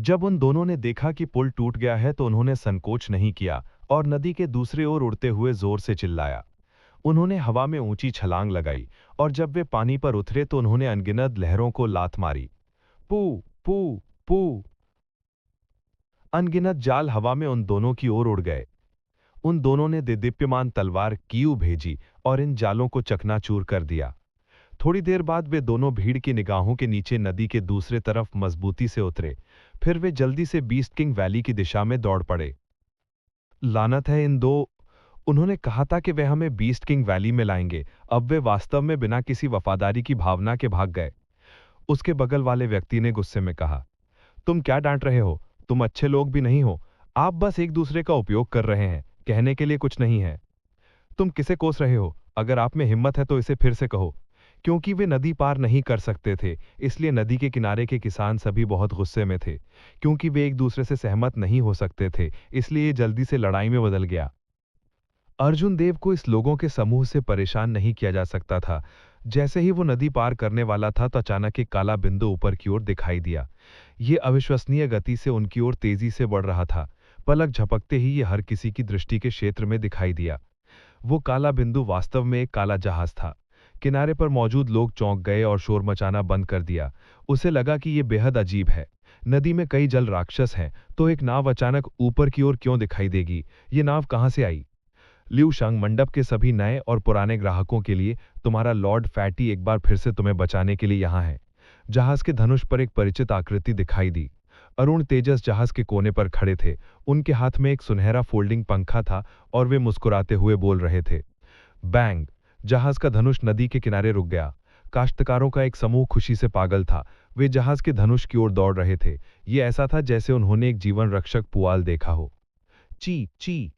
जब उन दोनों ने देखा कि पुल टूट गया है तो उन्होंने संकोच नहीं किया और नदी के दूसरी ओर उड़ते हुए जोर से चिल्लाया। उन्होंने हवा में ऊंची छलांग लगाई और जब वे पानी पर उतरे तो उन्होंने अनगिनत लहरों को लात मारी। पू पू पू। अनगिनत जाल हवा में उन दोनों की ओर उड़ गए। उन दोनों ने देदीप्यमान तलवार कीऊ भेजी और इन जालों को चकनाचूर कर दिया। थोड़ी देर बाद वे दोनों भीड़ की निगाहों के नीचे नदी के दूसरे तरफ मजबूती से उतरे। फिर वे जल्दी से बीस्ट किंग वैली की दिशा में दौड़ पड़े। लानत है इन दो। उन्होंने कहा था कि वे हमें बीस्ट किंग वैली में लाएंगे, अब वे वास्तव में बिना किसी वफादारी की भावना के भाग गए। उसके बगल वाले व्यक्ति ने गुस्से में कहा, तुम क्या डांट रहे हो? तुम अच्छे लोग भी नहीं हो। आप बस एक दूसरे का उपयोग कर रहे हैं, कहने के लिए कुछ नहीं है। तुम किसे कोस रहे हो? अगर आप में हिम्मत है तो इसे फिर से कहो। क्योंकि वे नदी पार नहीं कर सकते थे, इसलिए नदी के किनारे के किसान सभी बहुत गुस्से में थे। क्योंकि वे एक दूसरे से सहमत नहीं हो सकते थे, इसलिए ये जल्दी से लड़ाई में बदल गया। अर्जुन देव को इस लोगों के समूह से परेशान नहीं किया जा सकता था। जैसे ही वो नदी पार करने वाला था तो अचानक एक काला बिंदु ऊपर की ओर दिखाई दिया। ये अविश्वसनीय गति से उनकी ओर तेजी से बढ़ रहा था। पलक झपकते ही ये हर किसी की दृष्टि के क्षेत्र में दिखाई दिया। वो काला बिंदु वास्तव में एक काला जहाज था। किनारे पर मौजूद लोग चौंक गए और शोर मचाना बंद कर दिया। उसे लगा कि ये बेहद अजीब है। नदी में कई जल राक्षस हैं, तो एक नाव अचानक ऊपर की ओर क्यों दिखाई देगी? ये नाव कहां से आई? लिu शंग, मंडप के सभी नए और पुराने ग्राहकों के लिए तुम्हारा लॉर्ड फैटी एक बार फिर से तुम्हें बचाने के लिए यहां है। जहाज के धनुष पर एक परिचित आकृति दिखाई दी। अरुण तेजस जहाज के कोने पर खड़े थे। उनके हाथ में एक सुनहरा फोल्डिंग पंखा था और वे मुस्कुराते हुए बोल रहे थे। बैंग! जहाज का धनुष नदी के किनारे रुक गया। काश्तकारों का एक समूह खुशी से पागल था। वे जहाज के धनुष की ओर दौड़ रहे थे। ये ऐसा था जैसे उन्होंने एक जीवन रक्षक पुआल देखा हो। ची ची!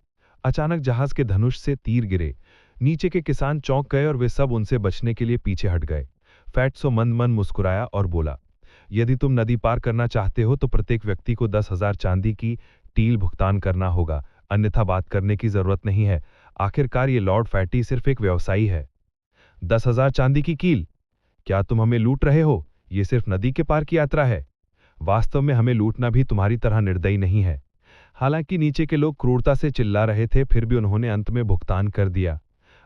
अचानक जहाज के धनुष से तीर गिरे। नीचे के किसान चौंक गए और वे सब उनसे बचने के लिए पीछे हट गए। फैट्सो मन मन मुस्कुराया और बोला, यदि तुम नदी पार करना चाहते हो तो प्रत्येक व्यक्ति को 10,000 चांदी की टील भुगतान करना होगा, अन्यथा बात करने की जरूरत नहीं है। आखिरकार ये लॉर्ड फैटी सिर्फ एक व्यवसायी है। 10,000 चांदी की कील? क्या तुम हमें लूट रहे हो? ये सिर्फ नदी के पार की यात्रा है। वास्तव में हमें लूटना भी तुम्हारी तरह निर्दयी नहीं है। हालांकि नीचे के लोग क्रूरता से चिल्ला रहे थे, फिर भी उन्होंने अंत में भुगतान कर दिया।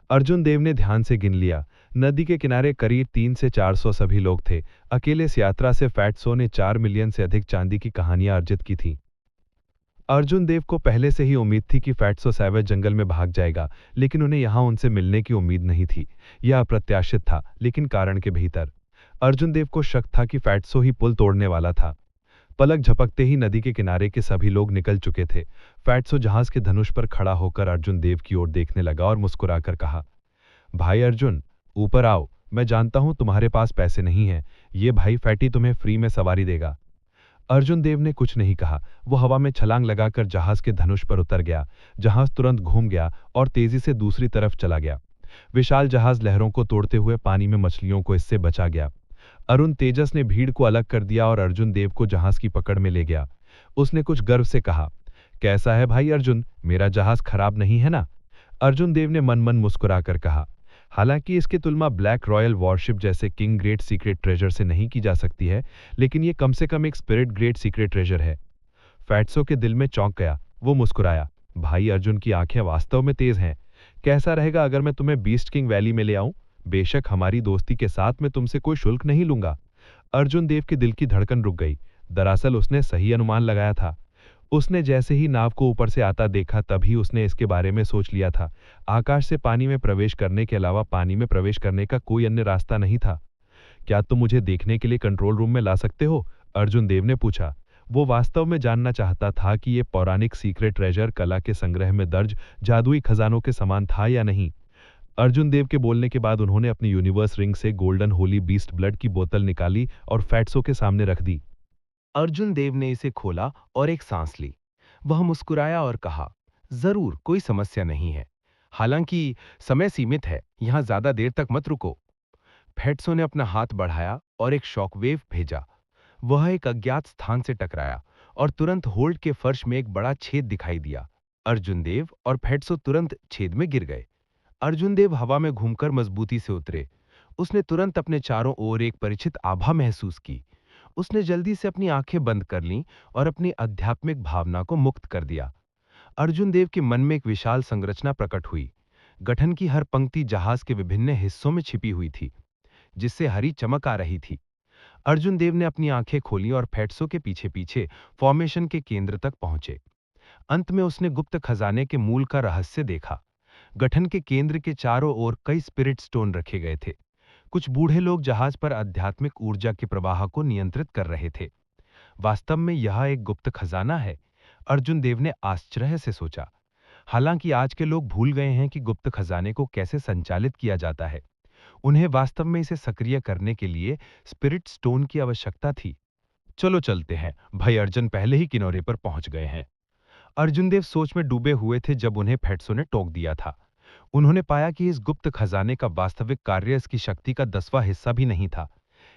अर्जुन देव ने ध्यान से गिन लिया। नदी के किनारे करीब 300 से 400 सभी लोग थे। अकेले इस यात्रा से फैट्सो ने 4 मिलियन से अधिक चांदी की कहानियां अर्जित की थी। अर्जुन देव को पहले से ही उम्मीद थी कि फैट्सो सैवेज जंगल में भाग जाएगा, लेकिन उन्हें यहां उनसे मिलने की उम्मीद नहीं थी। यह अप्रत्याशित था, लेकिन कारण के भीतर। अर्जुन देव को शक था कि फैट्सो ही पुल तोड़ने वाला था। पलक झपकते ही नदी के किनारे के सभी लोग निकल चुके थे। फैट्सो जहाज के धनुष पर खड़ा होकर अर्जुन देव की ओर देखने लगा और मुस्कुराकर कहा, भाई अर्जुन, ऊपर आओ। मैं जानता हूं तुम्हारे पास पैसे नहीं हैं। ये भाई फैटी तुम्हें फ्री में सवारी देगा। अर्जुन देव ने कुछ नहीं कहा। वो हवा में छलांग लगाकर जहाज के धनुष पर उतर गया। जहाज तुरंत घूम गया और तेजी से दूसरी तरफ चला गया। विशाल जहाज लहरों को तोड़ते हुए पानी में मछलियों को इससे बचा गया। अरुण तेजस ने भीड़ को अलग कर दिया और अर्जुन देव को जहाज की पकड़ में ले गया। उसने कुछ गर्व से कहा, कैसा है भाई अर्जुन, मेरा जहाज खराब नहीं है ना? अर्जुन देव ने मन मन मुस्कुराकर कहा, हालांकि इसकी तुलना ब्लैक रॉयल वॉरशिप जैसे किंग ग्रेट सीक्रेट ट्रेजर से नहीं की जा सकती है, लेकिन ये कम से कम एक स्पिरिट ग्रेट सीक्रेट ट्रेजर है। फैट्सो के दिल में चौंक गया। वो मुस्कुराया, भाई अर्जुन की आंखें वास्तव में तेज हैं। कैसा रहेगा अगर मैं तुम्हें बीस्ट किंग वैली में ले आऊं? बेशक हमारी दोस्ती के साथ मैं तुमसे कोई शुल्क नहीं लूंगा। अर्जुन देव के दिल की धड़कन रुक गई। दरअसल उसने सही अनुमान लगाया था। उसने जैसे ही नाव को ऊपर से आता देखा तभी उसने इसके बारे में सोच लिया था। आकाश से पानी में प्रवेश करने के अलावा पानी में प्रवेश करने का कोई अन्य रास्ता नहीं था। क्या तुम मुझे देखने के लिए कंट्रोल रूम में ला सकते हो? अर्जुन देव ने पूछा। वो वास्तव में जानना चाहता था कि ये पौराणिक सीक्रेट ट्रेजर कला के संग्रह में दर्ज जादुई खजानों के समान था या नहीं। अर्जुन देव के बोलने के बाद उन्होंने अपनी यूनिवर्स रिंग से गोल्डन होली बीस्ट ब्लड की बोतल निकाली और फैट्सो के सामने रख दी। अर्जुन देव ने इसे खोला और एक सांस ली। वह मुस्कुराया और कहा, जरूर, कोई समस्या नहीं है। हालांकि समय सीमित है, यहां ज्यादा देर तक मत रुको। फैट्सो ने अपना हाथ बढ़ाया और एक शॉकवेव भेजा। वह एक अज्ञात स्थान से टकराया और तुरंत होल्ड के फर्श में एक बड़ा छेद दिखाई दिया। अर्जुन देव और फैट्सो तुरंत छेद में गिर गए। अर्जुन देव हवा में घूमकर मजबूती से उतरे। उसने तुरंत अपने चारों ओर एक परिचित आभा महसूस की। उसने जल्दी से अपनी आंखें बंद कर लीं और अपनी आध्यात्मिक भावना को मुक्त कर दिया। अर्जुन देव के मन में एक विशाल संरचना प्रकट हुई। गठन की हर पंक्ति जहाज के विभिन्न हिस्सों में छिपी हुई थी, जिससे हरी चमक आ रही थी। अर्जुन देव ने अपनी आंखें खोली और फेटसो के पीछे पीछे फॉर्मेशन के केंद्र तक पहुंचे। अंत में उसने गुप्त खजाने के मूल का रहस्य देखा। गठन के केंद्र के चारों ओर कई स्पिरिट स्टोन रखे गए थे। कुछ बूढ़े लोग जहाज पर आध्यात्मिक ऊर्जा के प्रवाह को नियंत्रित कर रहे थे। वास्तव में यह एक गुप्त खजाना है, अर्जुन देव ने आश्चर्य से सोचा। हालांकि आज के लोग भूल गए हैं कि गुप्त खजाने को कैसे संचालित किया जाता है। उन्हें वास्तव में इसे सक्रिय करने के लिए स्पिरिट स्टोन की आवश्यकता थी। चलो चलते हैं, भाई अर्जुन पहले ही किनारे पर पहुंच गए हैं। अर्जुन देव सोच में डूबे हुए थे जब उन्हें फेटसो ने टोक दिया था। उन्होंने पाया कि इस गुप्त खजाने का वास्तविक कार्य इसकी शक्ति का 10वां हिस्सा भी नहीं था।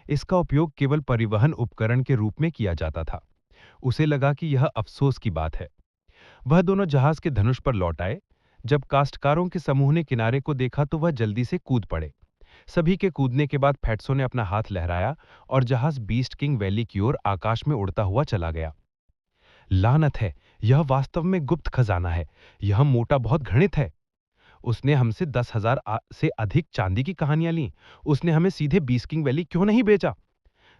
इसका उपयोग केवल परिवहन उपकरण के रूप में किया जाता था। उसे लगा कि यह अफसोस की बात है। वह दोनों जहाज के धनुष पर लौट आए। जब काश्तकारों के समूह ने किनारे को देखा तो वह जल्दी से कूद पड़े। सभी के कूदने के बाद फेटसो ने अपना हाथ लहराया और जहाज बीस्ट किंग वैली की ओर आकाश में उड़ता हुआ चला गया। लानत है, यह वास्तव में गुप्त खजाना है। यह मोटा बहुत घृणित है। उसने हमसे 10,000 से अधिक चांदी की कहानियां लीं। उसने हमें सीधे बीस्ट किंग वैली क्यों नहीं भेजा?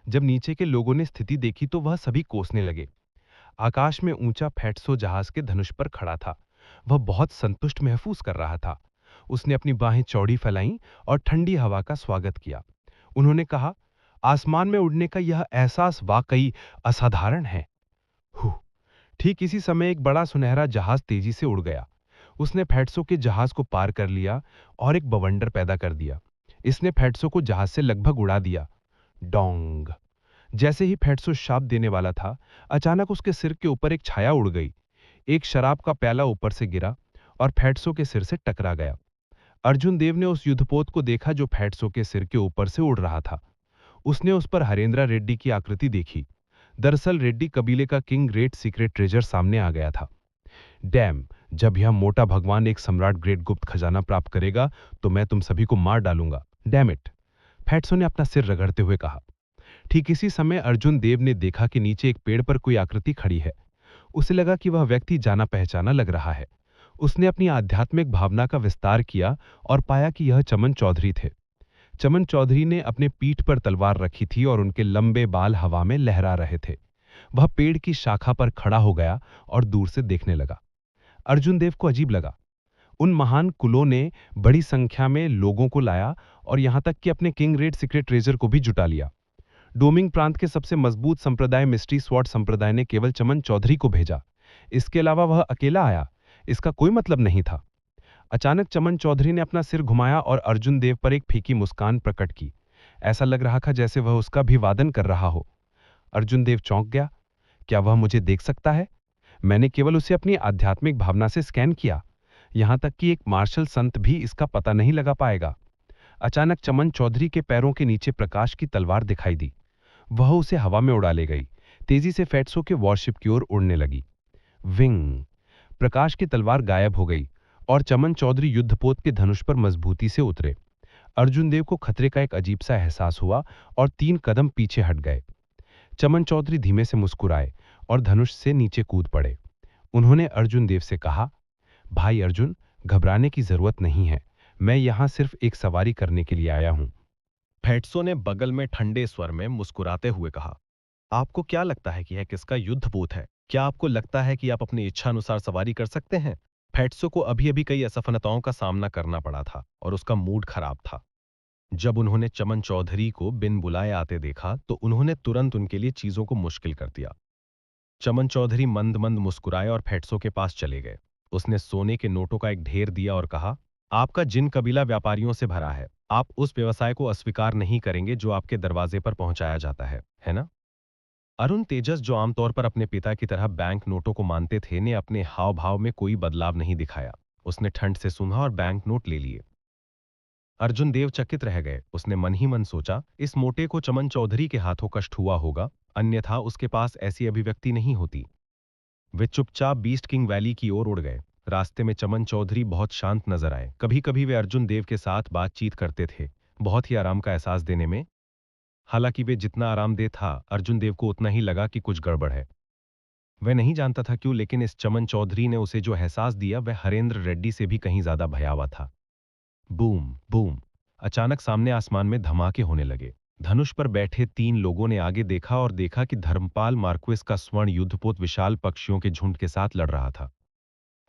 जब नीचे के लोगों ने स्थिति देखी तो वह सभी कोसने लगे। आकाश में ऊंचा फेटसो जहाज के धनुष पर खड़ा था। वह बहुत संतुष्ट महसूस कर रहा था। उसने अपनी बाहें चौड़ी फैलाईं और ठंडी हवा का स्वागत किया। उन्होंने कहा, आसमान में उड़ने का यह एहसास वाकई असाधारण है। हू। ठीक इसी समय एक बड़ा सुनहरा जहाज तेजी से उड़ गया। उसने फेटसो के जहाज को पार कर लिया और एक बवंडर पैदा कर दिया। इसने फेटसो को जहाज से लगभग उड़ा दिया। डोंग। जैसे ही फेटसो शाप देने वाला था, अचानक उसके सिर के ऊपर एक छाया उड़ गई। एक शराब का प्याला ऊपर से गिरा और फेटसो के सिर से टकरा गया। अर्जुन देव ने उस युद्धपोत को देखा जो फेटसो के सिर के ऊपर से उड़ रहा था। उसने उस पर हरेंद्रा रेड्डी की आकृति देखी। दरअसल रेड्डी कबीले का किंग ग्रेट सीक्रेट ट्रेजर सामने आ गया था। डैम, जब यह मोटा भगवान एक सम्राट ग्रेट गुप्त खजाना प्राप्त करेगा तो मैं तुम सभी को मार डालूंगा। डैम इट, फेटसो ने अपना सिर रगड़ते हुए कहा। ठीक इसी समय अर्जुन देव ने देखा कि नीचे एक पेड़ पर कोई आकृति खड़ी है। उसे लगा कि वह व्यक्ति जाना पहचाना लग रहा है। उसने अपनी आध्यात्मिक भावना का विस्तार किया और पाया कि यह चमन चौधरी थे। चमन चौधरी ने अपने पीठ पर तलवार रखी थी और उनके लंबे बाल हवा में लहरा रहे थे। वह पेड़ की शाखा पर खड़ा हो गया और दूर से देखने लगा। अर्जुन देव को अजीब लगा। उन महान कुलों ने बड़ी संख्या में लोगों को लाया और यहां तक कि अपने किंग रेड सीक्रेट ट्रेजर को भी जुटा लिया। डोमिंग प्रांत के सबसे मजबूत संप्रदाय मिस्ट्री स्वॉर्ड संप्रदाय ने केवल चमन चौधरी को भेजा। इसके अलावा वह अकेला आया, इसका कोई मतलब नहीं था। अचानक चमन चौधरी ने अपना सिर घुमाया और अर्जुन देव पर एक फीकी मुस्कान प्रकट की। ऐसा लग रहा था जैसे वह उसका अभिवादन कर रहा हो। अर्जुन देव चौंक गया। क्या वह मुझे देख सकता है? मैंने केवल उसे अपनी आध्यात्मिक भावना से स्कैन किया। यहां तक कि एक मार्शल संत भी इसका पता नहीं लगा पाएगा। अचानक चमन चौधरी के पैरों के नीचे प्रकाश की तलवार दिखाई दी। वह उसे हवा में उड़ा ले गई। तेजी से फेटसो के वॉरशिप की ओर उड़ने लगी। विंग। प्रकाश की तलवार गायब हो गई और चमन चौधरी युद्धपोत के धनुष पर मजबूती से उतरे। अर्जुन देव को खतरे का एक अजीब सा एहसास हुआ और 3 कदम पीछे हट गए। चमन चौधरी धीमे से मुस्कुराए और धनुष से नीचे कूद पड़े। उन्होंने अर्जुन देव से कहा, भाई अर्जुन, घबराने की जरूरत नहीं है। मैं यहां सिर्फ एक सवारी करने के लिए आया हूं। फेटसो ने बगल में ठंडे स्वर में मुस्कुराते हुए कहा, आपको क्या लगता है कि यह किसका युद्धपोत है? क्या आपको लगता है कि आप अपनी इच्छा अनुसार सवारी कर सकते हैं? फेटसो को अभी अभी कई असफलताओं का सामना करना पड़ा था और उसका मूड खराब था। जब उन्होंने चमन चौधरी को बिन बुलाए आते देखा तो उन्होंने तुरंत उनके लिए चीजों को मुश्किल कर दिया। चमन चौधरी मंद मंद मुस्कुराए और फेटसो के पास चले गए। उसने सोने के नोटों का एक ढेर दिया और कहा, आपका जिन कबीला व्यापारियों से भरा है, आप उस व्यवसाय को अस्वीकार नहीं करेंगे जो आपके दरवाजे पर पहुंचाया जाता है ना? अरुण तेजस, जो आमतौर पर अपने पिता की तरह बैंक नोटों को मानते थे, ने अपने हाव भाव में कोई बदलाव नहीं दिखाया। उसने ठंड से सुना और बैंक नोट ले लिए। अर्जुन देव चकित रह गए। उसने मन ही मन सोचा, इस मोटे को चमन चौधरी के हाथों कष्ट हुआ होगा, अन्यथा उसके पास ऐसी अभिव्यक्ति नहीं होती। वे चुपचाप बीस्ट किंग वैली की ओर उड़ गए। रास्ते में चमन चौधरी बहुत शांत नजर आए। कभी कभी वे अर्जुन देव के साथ बातचीत करते थे, बहुत ही आराम का एहसास देने में। हालांकि वे जितना आरामदेह था, अर्जुन देव को उतना ही लगा कि कुछ गड़बड़ है। वह नहीं जानता था क्यों, लेकिन इस चमन चौधरी ने उसे जो एहसास दिया वह हरेंद्र रेड्डी से भी कहीं ज्यादा भयावह था। Boom boom. अचानक सामने आसमान में धमाके होने लगे। धनुष पर बैठे 3 लोगों ने आगे देखा और देखा कि धर्मपाल मार्क्वेस का स्वर्ण युद्धपोत विशाल पक्षियों के झुंड के साथ लड़ रहा था।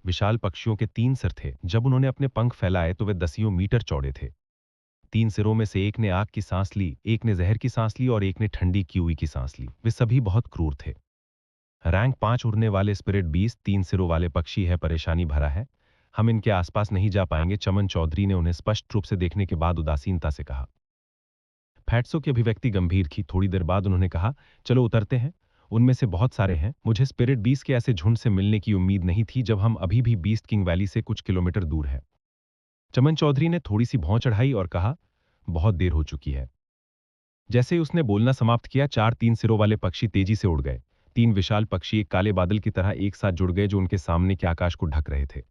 विशाल पक्षियों के 3 सिर थे। जब उन्होंने अपने पंख फैलाए तो वे दसियों मीटर चौड़े थे। 3 सिरों में से एक ने आग की सांस ली, एक ने जहर की सांस ली और एक ने ठंडी किउई की सांस ली। वे सभी बहुत क्रूर थे। रैंक 5 उड़ने वाले स्पिरिट 20 3 सिरों वाले पक्षी है, परेशानी भरा है। हम इनके आसपास नहीं जा पाएंगे, चमन चौधरी ने उन्हें स्पष्ट रूप से देखने के बाद उदासीनता से कहा। फैट्सो की अभिव्यक्ति गंभीर थी। थोड़ी देर बाद उन्होंने कहा, चलो उतरते हैं। उनमें से बहुत सारे हैं। मुझे स्पिरिट 20 के ऐसे झुंड से मिलने की उम्मीद नहीं थी जब हम अभी भी बीस्ट किंग वैली से कुछ किलोमीटर दूर है। चमन चौधरी ने थोड़ी सी भौं चढ़ाई और कहा, बहुत देर हो चुकी है। जैसे ही उसने बोलना समाप्त किया, 4 3 सिरों वाले पक्षी तेजी से उड़ गए। 3 विशाल पक्षी एक काले बादल की तरह एक साथ जुड़ गए जो उनके सामने के आकाश को ढक रहे थे।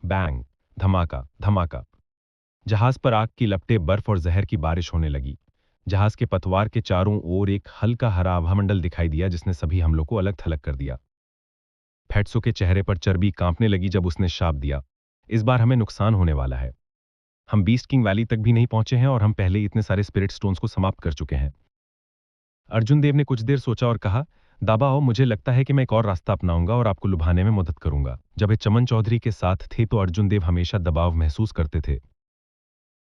बैंग, धमाका धमाका। जहाज पर आग की लपटें, बर्फ और जहर की बारिश होने लगी। जहाज के पतवार के चारों ओर एक हल्का हरा आभामंडल दिखाई दिया जिसने सभी हमलों को अलग थलग कर दिया। फैट्सो के चेहरे पर चर्बी कांपने लगी जब उसने शाप दिया, इस बार हमें नुकसान होने वाला है। हम बीस्ट किंग वैली तक भी नहीं पहुंचे हैं और हम पहले ही इतने सारे स्पिरिट स्टोन्स को समाप्त कर चुके हैं। अर्जुन देव ने कुछ देर सोचा और कहा, दाबाओ, मुझे लगता है कि मैं एक और रास्ता अपनाऊंगा और आपको लुभाने में मदद करूंगा। जब वे चमन चौधरी के साथ थे तो अर्जुन देव हमेशा दबाव महसूस करते थे।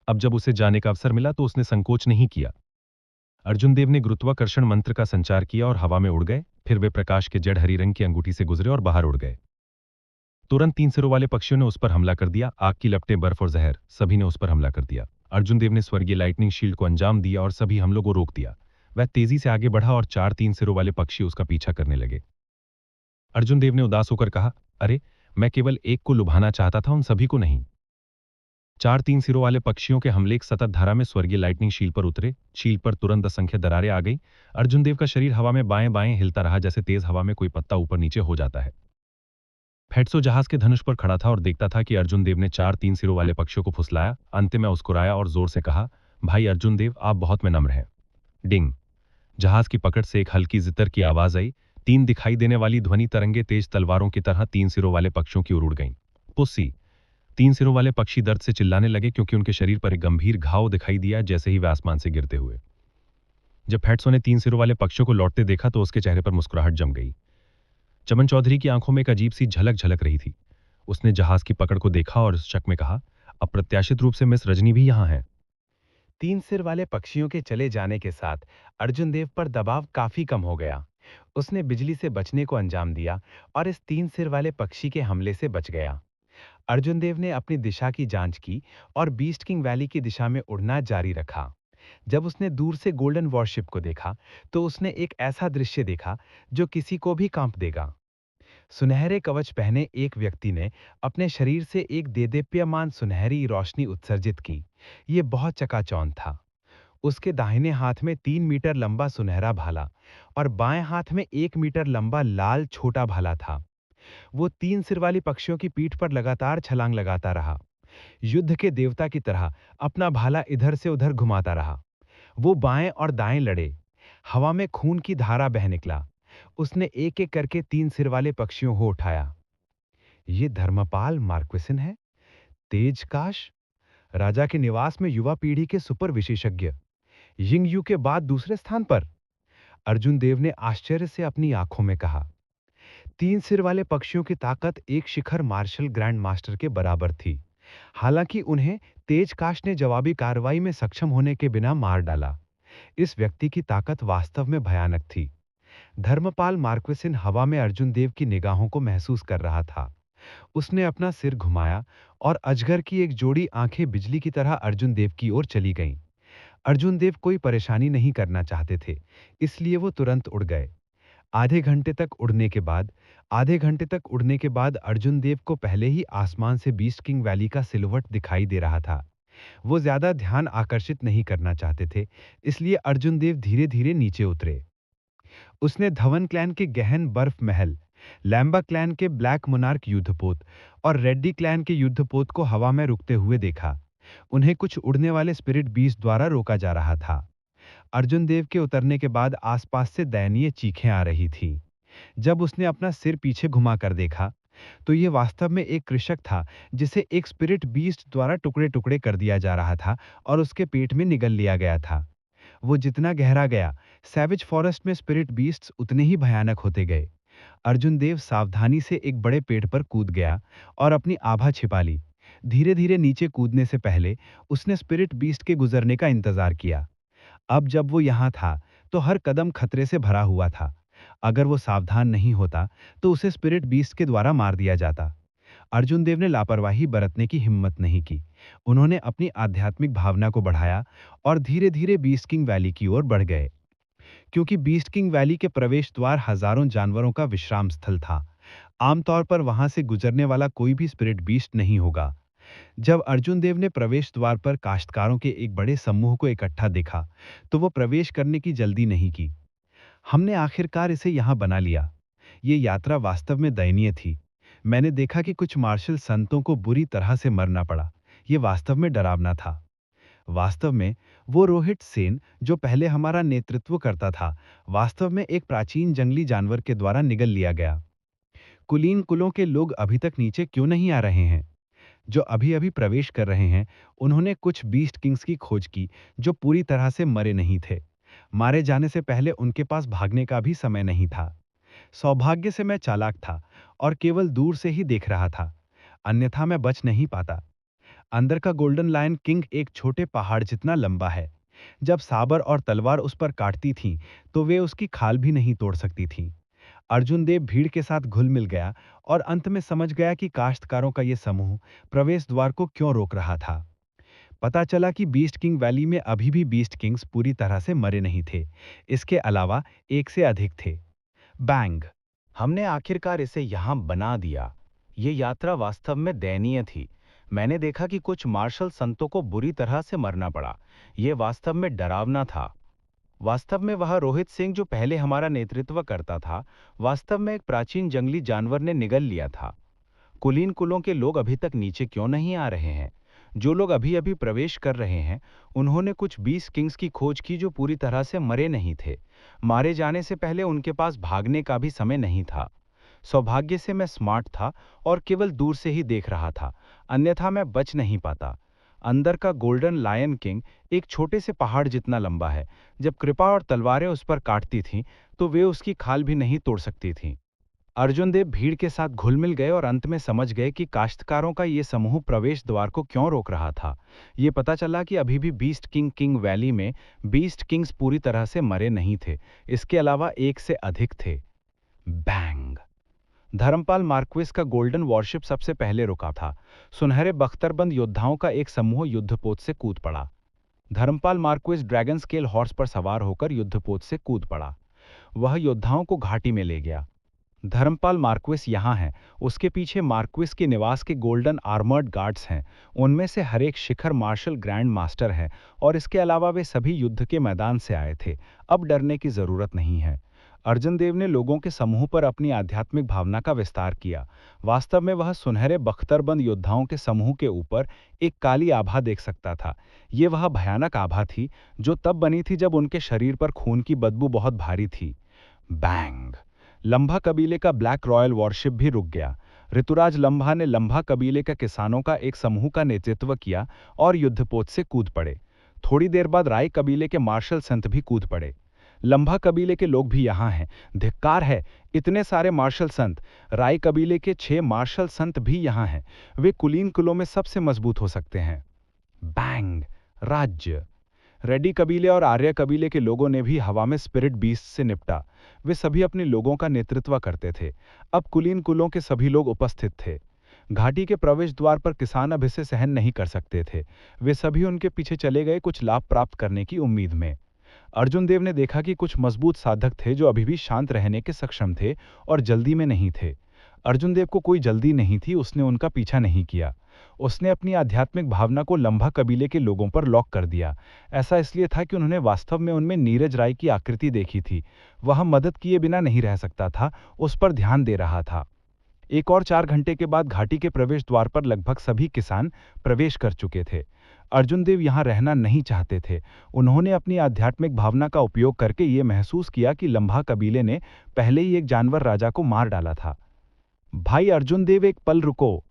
अब जब उसे जाने का अवसर मिला तो उसने संकोच नहीं किया। अर्जुन देव ने गुरुत्वाकर्षण मंत्र का संचार किया और हवा में उड़ गए। फिर वे प्रकाश के जड़ हरी रंग की अंगूठी से गुजरे और बाहर उड़ गए। तुरंत 3 सिरों वाले पक्षियों ने उस पर हमला कर दिया। आग की लपटें, बर्फ और जहर, सभी ने उस पर हमला कर दिया। अर्जुन देव ने स्वर्गीय लाइटनिंग शील्ड को अंजाम दिया और सभी हमलों को रोक दिया। वह तेजी से आगे बढ़ा और 4 3 सिरों वाले पक्षी उसका पीछा करने लगे। अर्जुन देव ने उदास होकर कहा, अरे, मैं केवल एक को लुभाना चाहता था, उन सभी को नहीं। 4 3 सिरों वाले पक्षियों के हमले एक सतत धारा में स्वर्गीय लाइटनिंग शील्ड पर उतरे। शील्ड पर तुरंत असंख्य दरारें आ गई। अर्जुन देव का शरीर हवा में बाएं बाएं हिलता रहा, जैसे तेज हवा में कोई पत्ता ऊपर नीचे हो जाता है। फैट्सो जहाज के धनुष पर खड़ा था और देखता था कि अर्जुन देव ने 4 3 सिरों वाले पक्षियों को फुसलाया। अंत में मुस्कुराया और जोर से कहा, भाई अर्जुन देव, आप बहुत में नम्र हैं। डिंग। जहाज की पकड़ से एक हल्की जितर की आवाज आई। 3 दिखाई देने वाली ध्वनि तरंगे तेज तलवारों की तरह 3 सिरों वाले पक्षियों की ओर उड़ गईं। पुस्सी। 3 सिरों वाले पक्षी दर्द से चिल्लाने लगे क्योंकि उनके शरीर पर एक गंभीर घाव दिखाई दिया जैसे ही वे आसमान से गिरते हुए। जब फैट्सो ने 3 सिरों वाले पक्षियों को लौटते देखा तो उसके चेहरे पर मुस्कुराहट जम गई। चमन चौधरी की आंखों में एक अजीब सी झलक झलक रही थी। उसने जहाज की पकड़ को देखा और शक में कहा, अप्रत्याशित रूप से मिस रजनी भी यहां है। 3 सिर वाले पक्षियों के चले जाने के साथ अर्जुन देव पर दबाव काफी कम हो गया। उसने बिजली से बचने को अंजाम दिया और इस 3 सिर वाले पक्षी के हमले से बच गया। अर्जुन देव ने अपनी दिशा की जांच की और बीस्ट किंग वैली की दिशा में उड़ना जारी रखा। जब उसने दूर से गोल्डन वॉरशिप को देखा तो उसने एक ऐसा दृश्य देखा जो किसी को भी कांप देगा। सुनहरे कवच पहने एक व्यक्ति ने अपने शरीर से एक देदीप्यमान सुनहरी रोशनी उत्सर्जित की। ये बहुत चकाचौंध था। उसके दाहिने हाथ में 3 मीटर लंबा सुनहरा भाला और बाएं हाथ में 1 मीटर लंबा लाल छोटा भाला था। वो 3 सिर वाली पक्षियों की पीठ पर लगातार छलांग लगाता रहा। युद्ध के देवता की तरह अपना भाला इधर से उधर घुमाता रहा। वो बाएं और दाएं लड़े। हवा में खून की धारा बह निकला। उसने एक एक करके 3 सिर वाले पक्षियों को उठाया। ये धर्मपाल मार्क्वेसन है, तेजकाश, राजा के निवास में युवा पीढ़ी के सुपर विशेषज्ञ, यिंगयू के बाद दूसरे स्थान पर। अर्जुन देव ने आश्चर्य से अपनी आंखों में कहा। 3 सिर वाले पक्षियों की ताकत एक शिखर मार्शल ग्रैंड मास्टर के बराबर थी। हालांकि उन्हें तेजकाश ने जवाबी कार्रवाई में सक्षम होने के बिना मार डाला। इस व्यक्ति की ताकत वास्तव में भयानक थी। धर्मपाल मार्क्वेसन हवा में अर्जुन देव की निगाहों को महसूस कर रहा था। उसने अपना सिर घुमाया और अजगर की एक जोड़ी आंखें बिजली की तरह अर्जुन देव की ओर चली गईं। अर्जुन देव कोई परेशानी नहीं करना चाहते थे, इसलिए वो तुरंत उड़ गए। आधे घंटे तक उड़ने के बाद अर्जुन देव को पहले ही आसमान से बीस्ट किंग वैली का सिलवट दिखाई दे रहा था। वो ज्यादा ध्यान आकर्षित नहीं करना चाहते थे, इसलिए अर्जुन देव धीरे धीरे नीचे उतरे। उसने धवन क्लैन के गहन बर्फ महल, लैम्बा क्लैन के ब्लैक मोनार्क युद्धपोत और रेड्डी क्लैन के युद्धपोत को हवा में रुकते हुए देखा। उन्हें कुछ उड़ने वाले स्पिरिट बीस्ट द्वारा रोका जा रहा था। अर्जुन देव के उतरने के बाद आसपास से दयनीय चीखें आ रही थी। जब उसने अपना सिर पीछे घुमाकर देखा, तो ये वास्तव में एक कृषक था जिसे एक स्पिरिट बीस्ट द्वारा टुकड़े टुकड़े कर दिया जा रहा था और उसके पेट में निगल लिया गया था। वो जितना गहरा गया, सैविज फॉरेस्ट में स्पिरिट बीस्ट्स उतने ही भयानक होते गए। अर्जुन देव सावधानी से एक बड़े पेड़ पर कूद गया और अपनी आभा छिपा ली। धीरे धीरे नीचे कूदने से पहले उसने स्पिरिट बीस्ट के गुजरने का इंतजार किया। अब जब वो यहाँ था, तो हर कदम खतरे से भरा हुआ था। अगर वो सावधान नहीं होता, तो उसे स्पिरिट बीस्ट के द्वारा मार दिया जाता। अर्जुन देव ने लापरवाही बरतने की हिम्मत नहीं की। उन्होंने अपनी आध्यात्मिक भावना को बढ़ाया और धीरे धीरे बीस्ट किंग वैली की ओर बढ़ गए। क्योंकि बीस्ट किंग वैली के प्रवेश द्वार हजारों जानवरों का विश्राम स्थल था, आमतौर पर वहां से गुजरने वाला कोई भी स्पिरिट बीस्ट नहीं होगा। जब अर्जुन देव ने प्रवेश द्वार पर काश्तकारों के एक बड़े समूह को इकट्ठा देखा, तो वो प्रवेश करने की जल्दी नहीं की। हमने आखिरकार इसे यहाँ बना लिया। ये यात्रा वास्तव में दयनीय थी। मैंने देखा कि कुछ मार्शल संतों को बुरी तरह से मरना पड़ा। ये वास्तव में डरावना था। वास्तव में वो रोहित सेन, जो पहले हमारा नेतृत्व करता था, वास्तव में एक प्राचीन जंगली जानवर के द्वारा निगल लिया गया। कुलीन कुलों के लोग अभी तक नीचे क्यों नहीं आ रहे हैं? जो अभी अभी प्रवेश कर रहे हैं, उन्होंने कुछ बीस्ट किंग्स की खोज की जो पूरी तरह से मरे नहीं थे। मारे जाने से पहले उनके पास भागने का भी समय नहीं था। सौभाग्य से मैं चालाक था और केवल दूर से ही देख रहा था, अन्यथा मैं बच नहीं पाता। अंदर का गोल्डन लायन किंग एक छोटे पहाड़ जितना लंबा है। जब साबर और तलवार उस पर काटती थीं, तो वे उसकी खाल भी नहीं तोड़ सकती थीं। अर्जुन देव भीड़ के साथ घुल मिल गया और अंत में समझ गया कि काश्तकारों का ये समूह प्रवेश द्वार को क्यों रोक रहा था। पता चला कि बीस्ट किंग वैली में अभी भी बीस्ट किंग्स पूरी तरह से मरे नहीं थे। इसके अलावा एक से अधिक थे। बैंग। हमने आखिरकार इसे यहाँ बना दिया। ये यात्रा वास्तव में दयनीय थी। मैंने देखा कि कुछ मार्शल संतों को बुरी तरह से मरना पड़ा। ये वास्तव में डरावना था। वास्तव में वह रोहित सिंह, जो पहले हमारा नेतृत्व करता था, वास्तव में एक प्राचीन जंगली जानवर ने निगल लिया था। कुलीन कुलों के लोग अभी तक नीचे क्यों नहीं आ रहे हैं? जो लोग अभी अभी प्रवेश कर रहे हैं, उन्होंने कुछ 20 किंग्स की खोज की जो पूरी तरह से मरे नहीं थे। मारे जाने से पहले उनके पास भागने का भी समय नहीं था। सौभाग्य से मैं स्मार्ट था और केवल दूर से ही देख रहा था, अन्यथा मैं बच नहीं पाता। अंदर का गोल्डन लायन किंग एक छोटे से पहाड़ जितना लंबा है। जब कृपा और तलवारें उस पर काटती थीं, तो वे उसकी खाल भी नहीं तोड़ सकती थीं। अर्जुन देव भीड़ के साथ घुल मिल गए और अंत में समझ गए कि काश्तकारों का ये समूह प्रवेश द्वार को क्यों रोक रहा था। ये पता चला कि अभी भी बीस्ट किंग किंग वैली में बीस्ट किंग्स पूरी तरह से मरे नहीं थे। इसके अलावा एक से अधिक थे। बैंग। धर्मपाल मार्क्विस का गोल्डन वॉरशिप सबसे पहले रुका था। सुनहरे बख्तरबंद योद्धाओं का एक समूह युद्धपोत से कूद पड़ा। Dharmpal marquis dragon scale horse पर सवार होकर युद्धपोत से कूद पड़ा। वह योद्धाओं को घाटी में ले गया। धर्मपाल मार्क्विस यहाँ है। उसके पीछे मार्क्विस के निवास के गोल्डन आर्मर्ड गार्ड्स हैं। उनमें से हर एक शिखर मार्शल ग्रैंड मास्टर है और इसके अलावा वे सभी युद्ध के मैदान से आए थे। अब डरने की जरूरत नहीं है। अर्जुन देव ने लोगों के समूह पर अपनी आध्यात्मिक भावना का विस्तार किया। वास्तव में वह सुनहरे बख्तरबंद योद्धाओं के समूह के ऊपर एक काली आभा देख सकता था। ये वह भयानक आभा थी जो तब बनी थी जब उनके शरीर पर खून की बदबू बहुत भारी थी। बैंग। लंभा कबीले का ब्लैक रॉयल वॉरशिप भी रुक गया। ऋतुराज लंभा ने लंभा कबीले के किसानों का एक समूह का नेतृत्व किया और युद्धपोत से कूद पड़े। थोड़ी देर बाद राय कबीले के मार्शल संत भी कूद पड़े। लंभा कबीले के लोग भी यहाँ हैं। धिक्कार है, इतने सारे मार्शल संत। राय कबीले के 6 मार्शल संत भी यहाँ हैं। वे कुलीन कुलों में सबसे मजबूत हो सकते हैं। बैंग। राज्य। रेड्डी कबीले और आर्य कबीले के लोगों ने भी हवा में स्पिरिट बीस्ट से निपटा। वे सभी अपने लोगों का नेतृत्व करते थे। अब कुलीन कुलों के सभी लोग उपस्थित थे। घाटी के प्रवेश द्वार पर किसान अब इसे सहन नहीं कर सकते थे। वे सभी उनके पीछे चले गए, कुछ लाभ प्राप्त करने की उम्मीद में। अर्जुन देव ने देखा कि कुछ मजबूत साधक थे जो अभी भी शांत रहने के सक्षम थे और जल्दी में नहीं थे। अर्जुन देव को कोई जल्दी नहीं थी, उसने उनका पीछा नहीं किया। उसने अपनी आध्यात्मिक भावना को लंभा कबीले के लोगों पर लॉक कर दिया। ऐसा इसलिए था कि उन्होंने वास्तव में उनमें नीरज राय की आकृति देखी थी। वह मदद किए बिना नहीं रह सकता था, उस पर ध्यान दे रहा था। एक और 4 घंटे के बाद घाटी के प्रवेश द्वार पर लगभग सभी किसान प्रवेश कर चुके थे। अर्जुन देव यहाँ रहना नहीं चाहते थे। उन्होंने अपनी आध्यात्मिक भावना का उपयोग करके ये महसूस किया कि लम्भा कबीले ने पहले ही एक जानवर राजा को मार डाला था। भाई अर्जुन देव, एक पल रुको,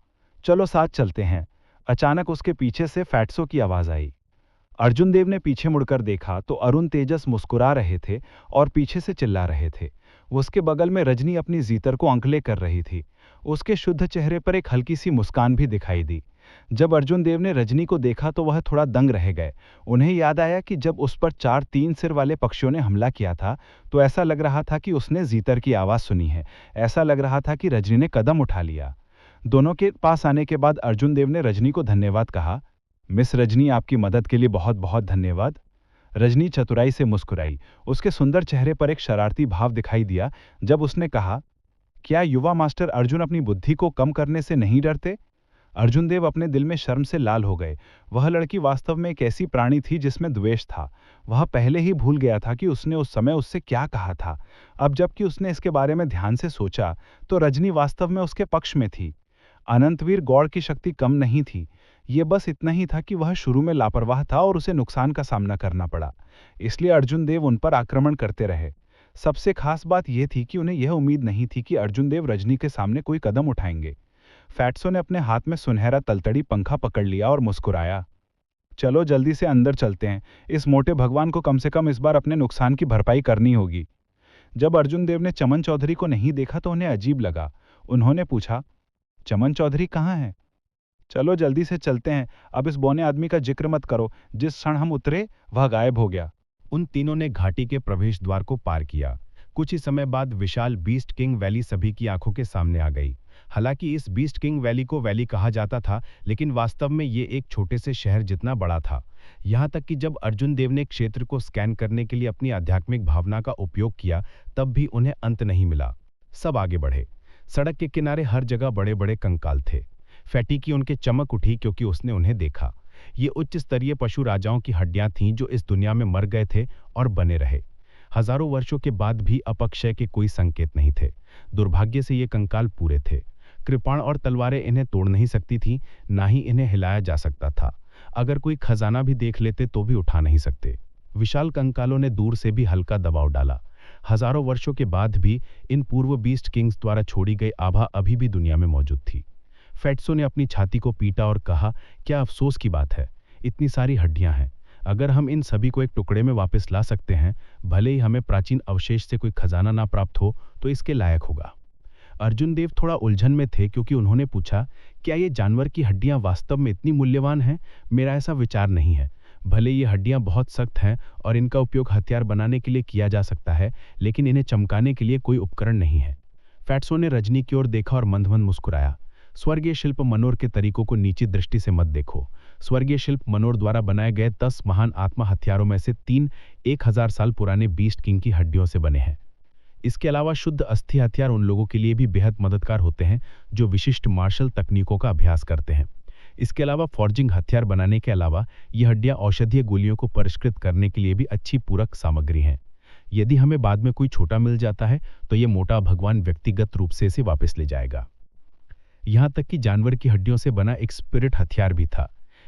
चलो साथ चलते हैं। अचानक उसके पीछे से फैट्सो की आवाज आई। अर्जुन देव ने पीछे मुड़कर देखा तो अरुण तेजस मुस्कुरा रहे थे और पीछे से चिल्ला रहे थे। उसके बगल में रजनी अपनी जीतर को अंकले कर रही थी। उसके शुद्ध चेहरे पर एक हल्की सी मुस्कान भी दिखाई दी। जब अर्जुन देव ने रजनी को देखा तो वह थोड़ा दंग रह गए। उन्हें याद आया कि जब उस पर 4-3 सिर वाले पक्षियों ने हमला किया था तो ऐसा लग रहा था कि उसने जीतर की आवाज सुनी है। ऐसा लग रहा था कि रजनी ने कदम उठा लिया। दोनों के पास आने के बाद अर्जुन देव ने रजनी को धन्यवाद कहा। मिस रजनी, आपकी मदद के लिए बहुत बहुत धन्यवाद। रजनी चतुराई से मुस्कुराई। उसके सुंदर चेहरे पर एक शरारती भाव दिखाई दिया जब उसने कहा, क्या युवा मास्टर अर्जुन अपनी बुद्धि को कम करने से नहीं डरते? अर्जुन देव अपने दिल में शर्म से लाल हो गए। वह लड़की वास्तव में एक ऐसी प्राणी थी जिसमें द्वेष था। वह पहले ही भूल गया था कि उसने उस समय उससे क्या कहा था। अब जबकि उसने इसके बारे में ध्यान से सोचा तो रजनी वास्तव में उसके पक्ष में थी। अनंतवीर गौड़ की शक्ति कम नहीं थी। ये बस इतना ही था कि वह शुरू में लापरवाह था और उसे नुकसान का सामना करना पड़ा। इसलिए अर्जुन देव उन पर आक्रमण करते रहे। सबसे खास बात यह थी कि उन्हें यह उम्मीद नहीं थी कि अर्जुन देव रजनी के सामने कोई कदम उठाएंगे। फैट्सो ने अपने हाथ में सुनहरा तलतड़ी पंखा पकड़ लिया और मुस्कुराया। चलो जल्दी से अंदर चलते हैं। इस मोटे भगवान को कम से कम इस बार अपने नुकसान की भरपाई करनी होगी। जब अर्जुन देव ने चमन चौधरी को नहीं देखा तो उन्हें अजीब लगा। उन्होंने पूछा, चमन चौधरी कहाँ हैं? चलो जल्दी से चलते हैं। अब इस बौने आदमी का जिक्र मत करो। जिस क्षण हम उतरे वह गायब हो गया। उन तीनों ने घाटी के प्रवेश द्वार को पार किया। कुछ ही समय बाद विशाल बीस्ट किंग वैली सभी की आंखों के सामने आ गई। हालांकि इस बीस्ट किंग वैली को वैली कहा जाता था, लेकिन वास्तव में ये एक छोटे से शहर जितना बड़ा था। यहाँ तक कि जब अर्जुन देव ने क्षेत्र को स्कैन करने के लिए अपनी आध्यात्मिक भावना का उपयोग किया, तब भी उन्हें अंत नहीं मिला। सब आगे बढ़े। सड़क के किनारे हर जगह बड़े बड़े कंकाल थे। फैटी की उनके चमक उठी क्योंकि उसने उन्हें देखा। ये उच्च स्तरीय पशु राजाओं की हड्डियां थीं जो इस दुनिया में मर गए थे और बने रहे। हजारों वर्षों के बाद भी अपक्षय के कोई संकेत नहीं थे। दुर्भाग्य से ये कंकाल पूरे थे। कृपाण और तलवारें इन्हें तोड़ नहीं सकती थीं, ना ही इन्हें हिलाया जा सकता था। अगर कोई खजाना भी देख लेते तो भी उठा नहीं सकते। विशाल कंकालों ने दूर से भी हल्का दबाव डाला। हजारों वर्षों के बाद भी इन पूर्व बीस्ट किंग्स द्वारा छोड़ी गई आभा अभी भी दुनिया में मौजूद थी। फैट्सो ने अपनी छाती को पीटा और कहा, क्या अफसोस की बात है, इतनी सारी हड्डियां हैं। अगर हम इन सभी को एक टुकड़े में वापस ला सकते हैं, भले ही हमें प्राचीन अवशेष से कोई खजाना ना प्राप्त हो, तो इसके लायक होगा। अर्जुन देव थोड़ा उलझन में थे क्योंकि उन्होंने पूछा, क्या ये जानवर की हड्डियां वास्तव में इतनी मूल्यवान हैं? मेरा ऐसा विचार नहीं है। भले ये हड्डियां बहुत सख्त हैं और इनका उपयोग हथियार बनाने के लिए किया जा सकता है, लेकिन इन्हें चमकाने के लिए कोई उपकरण नहीं है। फैट्सो ने रजनी की ओर देखा और मंद मंद मुस्कुराया। स्वर्गीय शिल्प मनोर के तरीकों को नीची दृष्टि से मत देखो। स्वर्गीय शिल्प मनोर द्वारा बनाए गए 10 महान आत्मा हथियारों में से 3 1000 साल पुराने बीस्ट किंग की हड्डियों से बने हैं। इसके अलावा शुद्ध अस्थि हथियार उन लोगों के लिए भी बेहद मददगार होते हैं जो विशिष्ट मार्शल तकनीकों का अभ्यास करते हैं। इसके अलावा फॉर्जिंग हथियार बनाने के अलावा ये हड्डियां औषधीय गोलियों को परिष्कृत करने के लिए भी अच्छी पूरक सामग्री हैं। यदि हमें बाद में कोई छोटा मिल जाता है तो ये मोटा भगवान व्यक्तिगत रूप से इसे वापस ले जाएगा। यहाँ तक कि जानवर की हड्डियों से बना एक स्पिरिट हथियार भी था।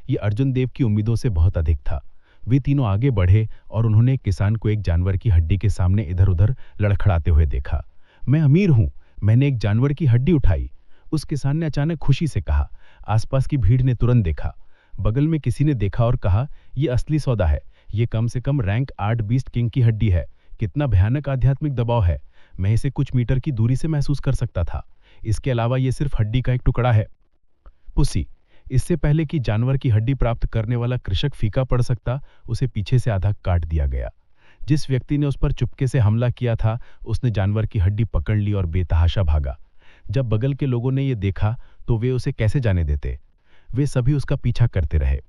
ये अर्जुन देव की उम्मीदों से बहुत अधिक था। वे तीनों आगे बढ़े और उन्होंने एक किसान को एक जानवर की हड्डी के सामने इधर उधर लड़खड़ाते हुए देखा। मैं अमीर हूं, मैंने एक जानवर की हड्डी उठाई, उस किसान ने अचानक खुशी से कहा। आसपास की भीड़ ने तुरंत देखा। बगल में किसी ने देखा और कहा, यह असली सौदा है, ये कम से कम रैंक 8 बीस्ट किंग की हड्डी है। कितना भयानक आध्यात्मिक दबाव है, मैं इसे कुछ मीटर की दूरी से महसूस कर सकता था। इसके अलावा यह सिर्फ हड्डी का एक टुकड़ा है। पुसी, इससे पहले कि जानवर की हड्डी प्राप्त करने वाला कृषक फीका पड़ सकता, उसे पीछे से आधा काट दिया गया। जिस व्यक्ति ने उस पर चुपके से हमला किया था, उसने जानवर की हड्डी पकड़ ली और बेतहाशा भागा। जब बगल के लोगों ने यह देखा तो वे उसे कैसे जाने देते। वे सभी उसका पीछा करते रहे।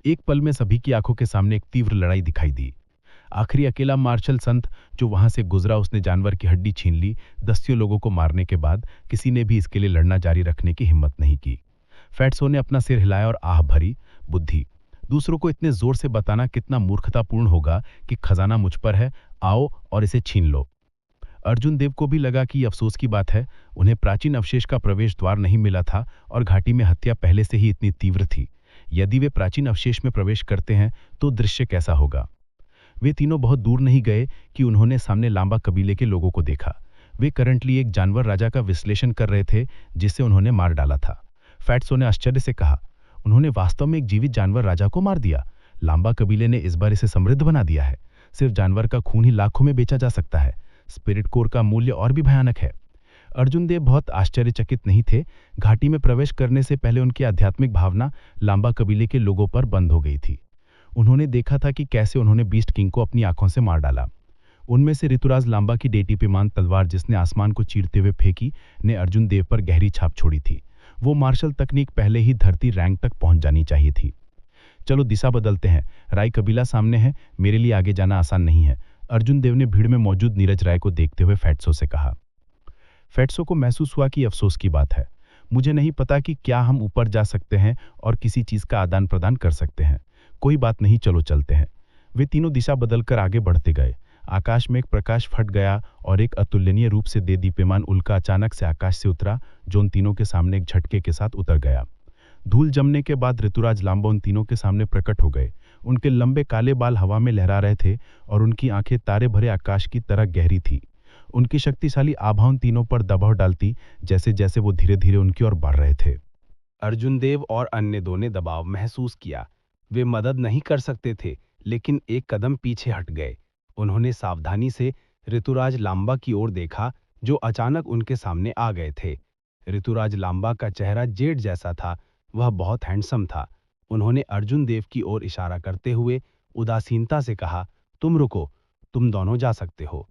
एक पल में सभी की आंखों के सामने एक तीव्र लड़ाई दिखाई दी। आखिरी अकेला मार्शल संत जो वहां से गुजरा, उसने जानवर की हड्डी छीन ली। दसियों लोगों को मारने के बाद किसी ने भी इसके लिए लड़ना जारी रखने की हिम्मत नहीं की। फैट्सो ने अपना सिर हिलाया और आह भरी, बुद्धि, दूसरों को इतने जोर से बताना कितना मूर्खतापूर्ण होगा कि खजाना मुझ पर है, आओ और इसे छीन लो। अर्जुन देव को भी लगा कि अफसोस की बात है, उन्हें प्राचीन अवशेष का प्रवेश द्वार नहीं मिला था और घाटी में हत्या पहले से ही इतनी तीव्र थी। यदि वे प्राचीन अवशेष में प्रवेश करते हैं तो दृश्य कैसा होगा। वे तीनों बहुत दूर नहीं गए कि उन्होंने सामने लांबा कबीले के लोगों को देखा। वे करंटली एक जानवर राजा का विश्लेषण कर रहे थे जिसे उन्होंने मार डाला था। फैट्सो ने आश्चर्य से कहा, उन्होंने वास्तव में एक जीवित जानवर राजा को मार दिया। लांबा कबीले ने इस बार इसे समृद्ध बना दिया है। सिर्फ जानवर का खून ही लाखों में बेचा जा सकता है। स्पिरिट कोर का मूल्य और भी भयानक है। अर्जुन देव बहुत आश्चर्यचकित नहीं थे। घाटी में प्रवेश करने से पहले उनकी आध्यात्मिक भावना लांबा कबीले के लोगों पर बंद हो गई थी। उन्होंने देखा था कि कैसे उन्होंने बीस्ट किंग को अपनी आंखों से मार डाला। उनमें से ऋतुराज लांबा की देदीप्यमान तलवार जिसने आसमान को चीरते हुए फेंकी ने अर्जुन देव पर गहरी छाप छोड़ी थी। वो मार्शल तकनीक पहले ही धरती रैंक तक पहुंच जानी चाहिए थी। चलो दिशा बदलते हैं, राय कबीला सामने है, मेरे लिए आगे जाना आसान नहीं है, अर्जुन देव ने भीड़ में मौजूद नीरज राय को देखते हुए फैट्सो से कहा। फैट्सो को महसूस हुआ कि अफसोस की बात है। मुझे नहीं पता कि क्या हम ऊपर जा सकते हैं और किसी चीज का आदान प्रदान कर सकते हैं। कोई बात नहीं, चलो चलते हैं। वे तीनों दिशा बदलकर आगे बढ़ते गए। आकाश में एक प्रकाश फट गया और एक अतुलनीय रूप से देदीप्यमान उल्का अचानक से आकाश से उतरा जो उन तीनों के सामने एक झटके के साथ उतर गया। धूल जमने के बाद ऋतुराज लांबा उन तीनों के सामने प्रकट हो गए। उनके लंबे काले बाल हवा में लहरा रहे थे और उनकी आंखें तारे भरे आकाश की तरह गहरी थी। उनकी शक्तिशाली आभा उन तीनों पर दबाव डालती जैसे जैसे वो धीरे धीरे उनकी ओर बढ़ रहे थे। अर्जुन देव और अन्य दो ने दबाव महसूस किया। वे मदद नहीं कर सकते थे, लेकिन एक कदम पीछे हट गए। उन्होंने सावधानी से ऋतुराज लांबा की ओर देखा जो अचानक उनके सामने आ गए थे। ऋतुराज लांबा का चेहरा जेड जैसा था। वह बहुत हैंडसम था। उन्होंने अर्जुन देव की ओर इशारा करते हुए उदासीनता से कहा, तुम रुको, तुम दोनों जा सकते हो।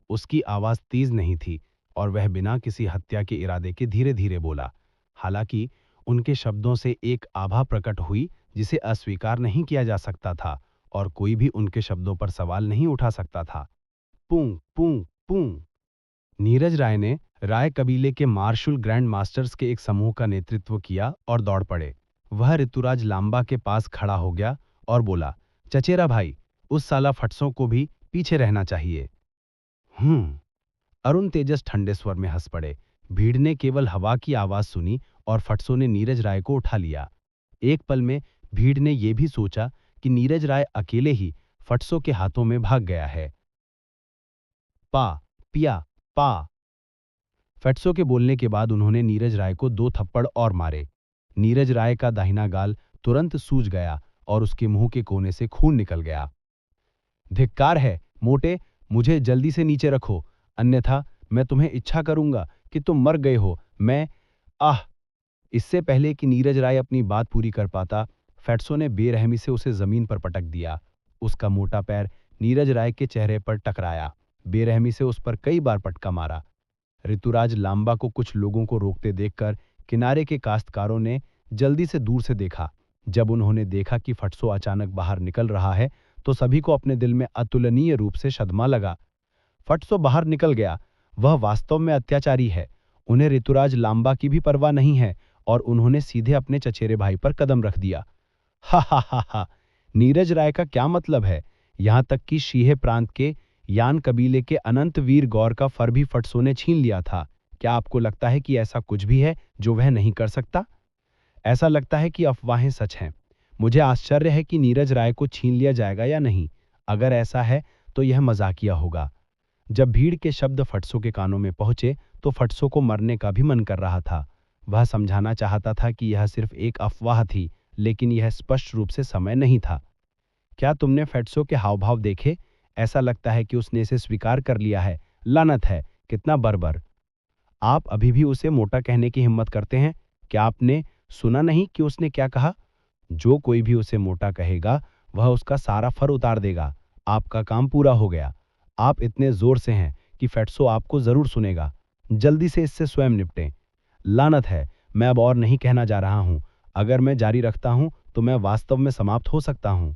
उसकी आवाज तेज नहीं थी और वह बिना किसी हत्या के इरादे के धीरे धीरे बोला। हालांकि उनके शब्दों से एक आभा प्रकट हुई जिसे अस्वीकार नहीं किया जा सकता था और कोई भी उनके शब्दों पर सवाल नहीं उठा सकता था। पूं पूं पूं। नीरज राय ने राय कबीले के मार्शल ग्रैंड मास्टर्स के एक समूह का नेतृत्व किया और दौड़ पड़े। वह ऋतुराज लांबा के पास खड़ा हो गया और बोला, चचेरा भाई, उस साला फटसों को भी पीछे रहना चाहिए। अरुण तेजस ठंडे स्वर में हंस पड़े। भीड़ ने केवल हवा की आवाज सुनी और फटसों ने नीरज राय को उठा लिया। एक पल में भीड़ ने यह भी सोचा कि नीरज राय अकेले ही फटसों के हाथों में भाग गया है। पा पिया पा। फटसों के बोलने के बाद उन्होंने नीरज राय को 2 थप्पड़ और मारे। नीरज राय का दाहिना गाल तुरंत सूज गया और उसके मुंह के कोने से खून निकल गया। धिक्कार है मोटे, मुझे जल्दी से नीचे रखो, अन्यथा मैं तुम्हें इच्छा करूंगा कि तुम मर गए हो। मैं इससे पहले कि नीरज राय अपनी बात पूरी कर पाता, फैट्सो ने बेरहमी से उसे जमीन पर पटक दिया। उसका मोटा पैर नीरज राय के चेहरे पर टकराया। बेरहमी से उस पर कई बार पटका मारा। ऋतुराज लांबा को कुछ लोगों को रोकते देखकर किनारे के काश्तकारों ने जल्दी से दूर से देखा। जब उन्होंने देखा कि फटसो अचानक बाहर निकल रहा है तो सभी को अपने दिल में अतुलनीय रूप से सदमा लगा। फटसो बाहर निकल गया। वह वास्तव में अत्याचारी है। उन्हें ऋतुराज लांबा की भी परवाह नहीं है और उन्होंने सीधे अपने चचेरे भाई पर कदम रख दिया। हा। नीरज राय का क्या मतलब है? यहां तक कि शीहे प्रांत के यान कबीले के अनंत वीर गौर का फर भी फटसो ने छीन लिया था। क्या आपको लगता है कि ऐसा कुछ भी है जो वह नहीं कर सकता? ऐसा लगता है कि अफवाहें सच हैं। मुझे आश्चर्य है कि नीरज राय को छीन लिया जाएगा या नहीं। अगर ऐसा है तो यह मजाकिया होगा। जब भीड़ के शब्द फटसो के कानों में पहुंचे तो फटसो को मरने का भी मन कर रहा था। वह समझाना चाहता था कि यह सिर्फ एक अफवाह थी, लेकिन यह स्पष्ट रूप से समय नहीं था। क्या तुमने फटसो के हाव भाव देखे? ऐसा लगता है कि उसने इसे स्वीकार कर लिया है। लानत है, कितना बर्बर। आप अभी भी उसे मोटा कहने की हिम्मत करते हैं? क्या आपने सुना नहीं कि उसने क्या कहा? जो कोई भी उसे मोटा कहेगा वह उसका सारा फर उतार देगा। आपका काम पूरा हो गया। आप इतने जोर से हैं कि फटसो आपको जरूर सुनेगा। जल्दी से इससे स्वयं निपटें। लानत है, मैं अब और नहीं कहना जा रहा हूं। अगर मैं जारी रखता हूं तो मैं वास्तव में समाप्त हो सकता हूं।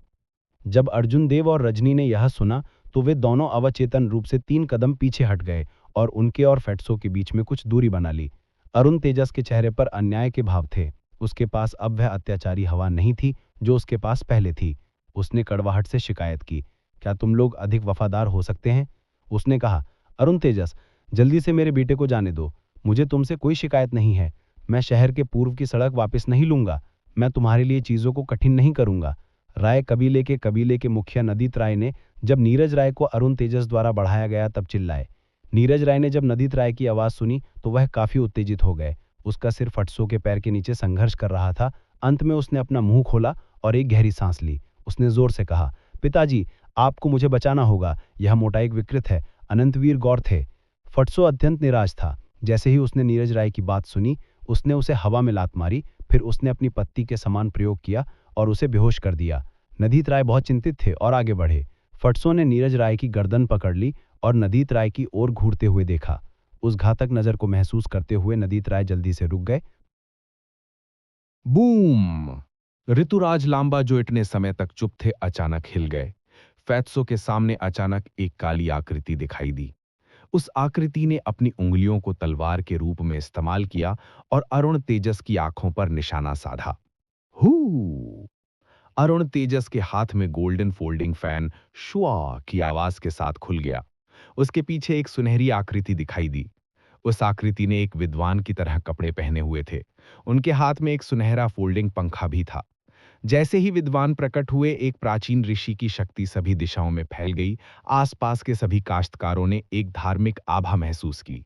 जब अर्जुन देव और रजनी ने यह सुना तो वे दोनों अवचेतन रूप से 3 कदम पीछे हट गए और उनके और फटसो के बीच में कुछ दूरी बना ली। अरुण तेजस के चेहरे पर अन्याय के भाव थे। उसके पास अब वह अत्याचारी हवा नहीं थी जो उसके पास पहले थी। उसने कड़वाहट से शिकायत की, क्या तुम लोग अधिक वफादार हो सकते हैं? उसने कहा, अरुण तेजस, जल्दी से मेरे बेटे को जाने दो। मुझे तुमसे कोई शिकायत नहीं है। मैं शहर के पूर्व की सड़क वापस नहीं लूंगा। मैं तुम्हारे लिए चीजों को कठिन नहीं करूंगा। राय कबीले के मुखिया नदीत राय ने जब नीरज राय को अरुण तेजस द्वारा बढ़ाया गया तब चिल्लाए। नीरज राय ने जब नदीत राय की आवाज सुनी तो वह काफी उत्तेजित हो गए। उसका सिर फटसों के पैर के नीचे संघर्ष कर रहा था। अंत में उसने अपना मुंह खोला और एक गहरी सांस ली। उसने जोर से कहा, पिताजी, आपको मुझे बचाना होगा। यह मोटा एक विकृत है, अनंतवीर गौर थे। फटसो अत्यंत निराश था। जैसे ही उसने नीरज राय की बात सुनी, उसने उसे हवा में लात मारी। फिर उसने अपनी पत्ती के समान प्रयोग किया और उसे बेहोश कर दिया। नदीत राय बहुत चिंतित थे और आगे बढ़े। फटसो ने नीरज राय की गर्दन पकड़ ली और नदीत राय की ओर घूरते हुए देखा। उस घातक नजर को महसूस करते हुए नदीत राय जल्दी से रुक गए। बूम! ऋतुराज लांबा, जो इतने समय तक चुप थे, अचानक हिल गए। फैत्सो के सामने अचानक एक काली आकृति दिखाई दी। उस आकृति ने अपनी उंगलियों को तलवार के रूप में इस्तेमाल किया और अरुण तेजस की आंखों पर निशाना साधा। हू! अरुण तेजस के हाथ में गोल्डन फोल्डिंग फैन शुआ की आवाज के साथ खुल गया। उसके पीछे एक सुनहरी आकृति दिखाई दी। उस आकृति ने एक विद्वान की तरह कपड़े पहने हुए थे। उनके हाथ में एक सुनहरा फोल्डिंग पंखा भी था। जैसे ही विद्वान प्रकट हुए, एक प्राचीन ऋषि की शक्ति सभी दिशाओं में फैल गई। आसपास के सभी काश्तकारों ने एक धार्मिक आभा महसूस की।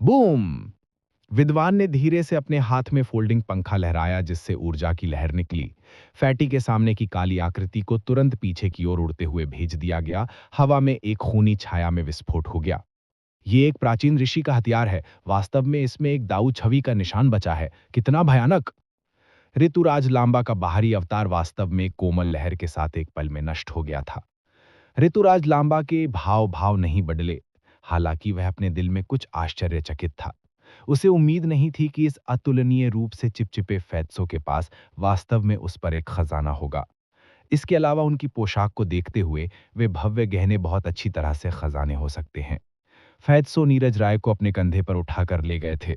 बूम! विद्वान ने धीरे से अपने हाथ में फोल्डिंग पंखा लहराया, जिससे ऊर्जा की लहर निकली। फैटी के सामने की काली आकृति को तुरंत पीछे की ओर उड़ते हुए भेज दिया गया। हवा में एक खूनी छाया में विस्फोट हो गया। ये एक प्राचीन ऋषि का हथियार है। वास्तव में इसमें एक दाऊ छवि का निशान बचा है। कितना भयानक! ऋतुराज लांबा का बाहरी अवतार वास्तव में कोमल लहर के साथ एक पल में नष्ट हो गया था। ऋतुराज लांबा के भाव नहीं बदले। हालांकि वह अपने दिल में कुछ आश्चर्यचकित था। उसे उम्मीद नहीं थी कि इस अतुलनीय रूप से चिपचिपे फैत्सो के पास वास्तव में उस पर एक खजाना होगा। इसके अलावा उनकी पोशाक को देखते हुए वे भव्य गहने बहुत अच्छी तरह से खजाने हो सकते हैं। फैत्सो नीरज राय को अपने कंधे पर उठाकर ले गए थे।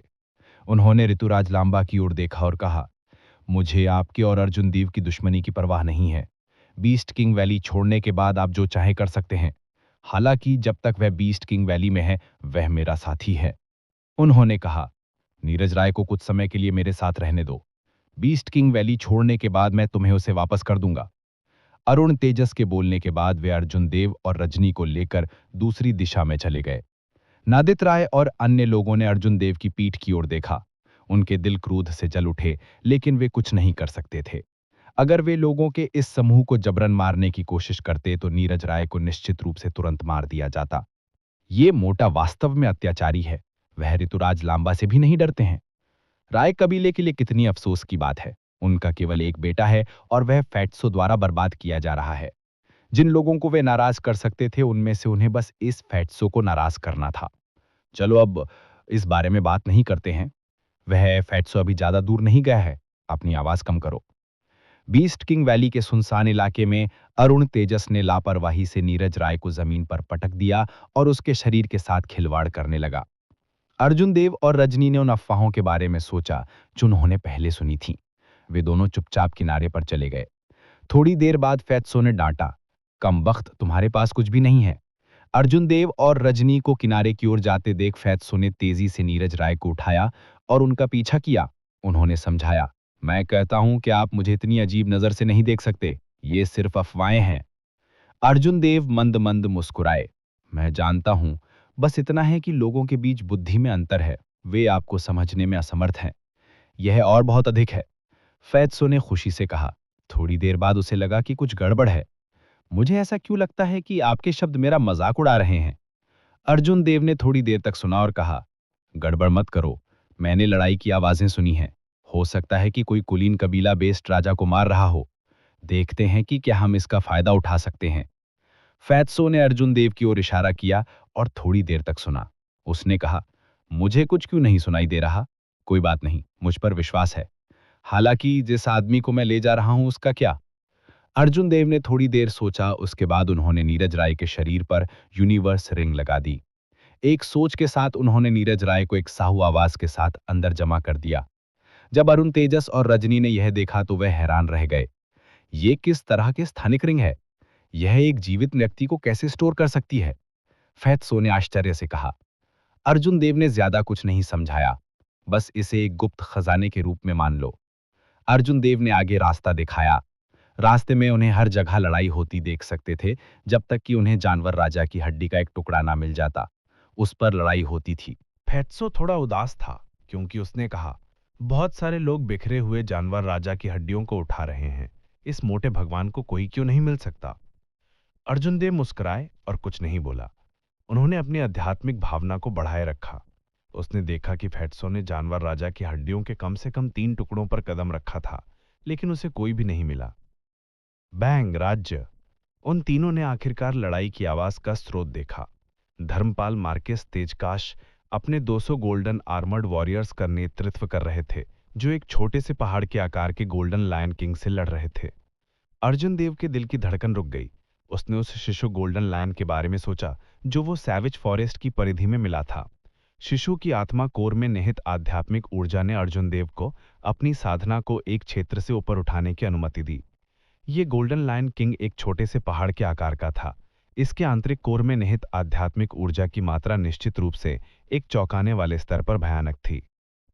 उन्होंने ऋतुराज लांबा की ओर देखा और कहा, मुझे आपके और अर्जुन देव की दुश्मनी की परवाह नहीं है। बीस्ट किंग वैली छोड़ने के बाद आप जो चाहे कर सकते हैं। हालांकि जब तक वह बीस्ट किंग वैली में है, वह मेरा साथी है। उन्होंने कहा, नीरज राय को कुछ समय के लिए मेरे साथ रहने दो। बीस्ट किंग वैली छोड़ने के बाद मैं तुम्हें उसे वापस कर दूंगा। अरुण तेजस के बोलने के बाद वे अर्जुन देव और रजनी को लेकर दूसरी दिशा में चले गए। नादित राय और अन्य लोगों ने अर्जुन देव की पीठ की ओर देखा। उनके दिल क्रोध से जल उठे, लेकिन वे कुछ नहीं कर सकते थे। अगर वे लोगों के इस समूह को जबरन मारने की कोशिश करते तो नीरज राय को निश्चित रूप से तुरंत मार दिया जाता। ये मोटा वास्तव में अत्याचारी है। वह ऋतुराज लांबा से भी नहीं डरते हैं। राय कबीले के लिए कितनी अफसोस की बात है। उनका केवल एक बेटा है और वह फैट्सो द्वारा बर्बाद किया जा रहा है। जिन लोगों को वे नाराज कर सकते थे, उनमें से उन्हें बस इस फैट्सो को नाराज करना था। चलो अब इस बारे में बात नहीं करते हैं। वह फैट्सो अभी ज्यादा दूर नहीं गया है। अपनी आवाज कम करो। बीस्ट किंग वैली के सुनसान इलाके में अरुण तेजस ने लापरवाही से नीरज राय को जमीन पर पटक दिया और उसके शरीर के साथ खिलवाड़ करने लगा। अर्जुन देव और रजनी ने उन अफवाहों के बारे में सोचा जो उन्होंने पहले सुनी थी। वे दोनों चुपचाप किनारे पर चले गए। थोड़ी देर बाद फैत्सो ने डांटा, कमबख्त, तुम्हारे पास कुछ भी नहीं है। अर्जुन देव और रजनी को किनारे की ओर जाते देख फैत्सो ने तेजी से नीरज राय को उठाया और उनका पीछा किया। उन्होंने समझाया, मैं कहता हूं कि आप मुझे इतनी अजीब नजर से नहीं देख सकते। ये सिर्फ अफवाहें हैं। अर्जुन देव मंद मंद मुस्कुराए, मैं जानता हूं, बस इतना है कि लोगों के बीच बुद्धि में अंतर है। वे आपको समझने में असमर्थ हैं। यह और बहुत अधिक है। फैत्सो ने खुशी से कहा। थोड़ी देर बाद उसे लगा कि कुछ गड़बड़ है। मुझे ऐसा क्यों लगता है कि आपके शब्द मेरा मजाक उड़ा रहे हैं? अर्जुन देव ने थोड़ी देर तक सुना और कहा, गड़बड़ मत करो। मैंने लड़ाई की आवाजें सुनी हैं। हो सकता है कि कोई कुलीन कबीला बेस्ड राजा को मार रहा हो। देखते हैं कि क्या हम इसका फायदा उठा सकते हैं। फैत्सो ने अर्जुन देव की ओर इशारा किया और थोड़ी देर तक सुना। उसने कहा, मुझे कुछ क्यों नहीं सुनाई दे रहा? कोई बात नहीं, मुझ पर विश्वास है। हालांकि जिस आदमी को मैं ले जा रहा हूं उसका क्या? अर्जुन देव ने थोड़ी देर सोचा। उसके बाद उन्होंने नीरज राय के शरीर पर यूनिवर्स रिंग लगा दी। एक सोच के साथ उन्होंने नीरज राय को एक साहू आवाज के साथ अंदर जमा कर दिया। जब अरुण तेजस और रजनी ने यह देखा तो वह हैरान रह गए। ये किस तरह के स्थानिक रिंग है? यह एक जीवित व्यक्ति को कैसे स्टोर कर सकती है? फैत्सो ने आश्चर्य से कहा। अर्जुन देव ने ज्यादा कुछ नहीं समझाया, बस इसे एक गुप्त खजाने के रूप में मान लो। अर्जुन देव ने आगे रास्ता दिखाया। रास्ते में उन्हें हर जगह लड़ाई होती देख सकते थे, जब तक कि उन्हें जानवर राजा की हड्डी का एक टुकड़ा ना मिल जाता। उस पर लड़ाई होती थी। फेत्सो थोड़ा उदास था, क्योंकि उसने कहा, बहुत सारे लोग बिखरे हुए जानवर राजा की हड्डियों को उठा रहे हैं। इस मोटे भगवान को कोई क्यों नहीं मिल सकता? अर्जुन देव मुस्कुराए और कुछ नहीं बोला। उन्होंने अपनी आध्यात्मिक भावना को बढ़ाए रखा। उसने देखा कि फेत्सो ने जानवर राजा की हड्डियों के कम से कम 3 टुकड़ों पर कदम रखा था, लेकिन उसे कोई भी नहीं मिला। बैंग राज्य। उन तीनों ने आखिरकार लड़ाई की आवाज का स्रोत देखा। धर्मपाल मार्केस तेजकाश अपने 200 गोल्डन आर्मर्ड वॉरियर्स का नेतृत्व कर रहे थे, जो एक छोटे से पहाड़ के आकार के गोल्डन लायन किंग से लड़ रहे थे। अर्जुन देव के दिल की धड़कन रुक गई। उसने उस शिशु गोल्डन लायन के बारे में सोचा, जो वो सैविज फॉरेस्ट की परिधि में मिला था। शिशु की आत्मा कोर में निहित आध्यात्मिक ऊर्जा ने अर्जुन देव को अपनी साधना को एक क्षेत्र से ऊपर उठाने की अनुमति दी। ये गोल्डन लायन किंग एक छोटे से पहाड़ के आकार का था। इसके आंतरिक कोर में निहित आध्यात्मिक ऊर्जा की मात्रा निश्चित रूप से एक चौंकाने वाले स्तर पर भयानक थी।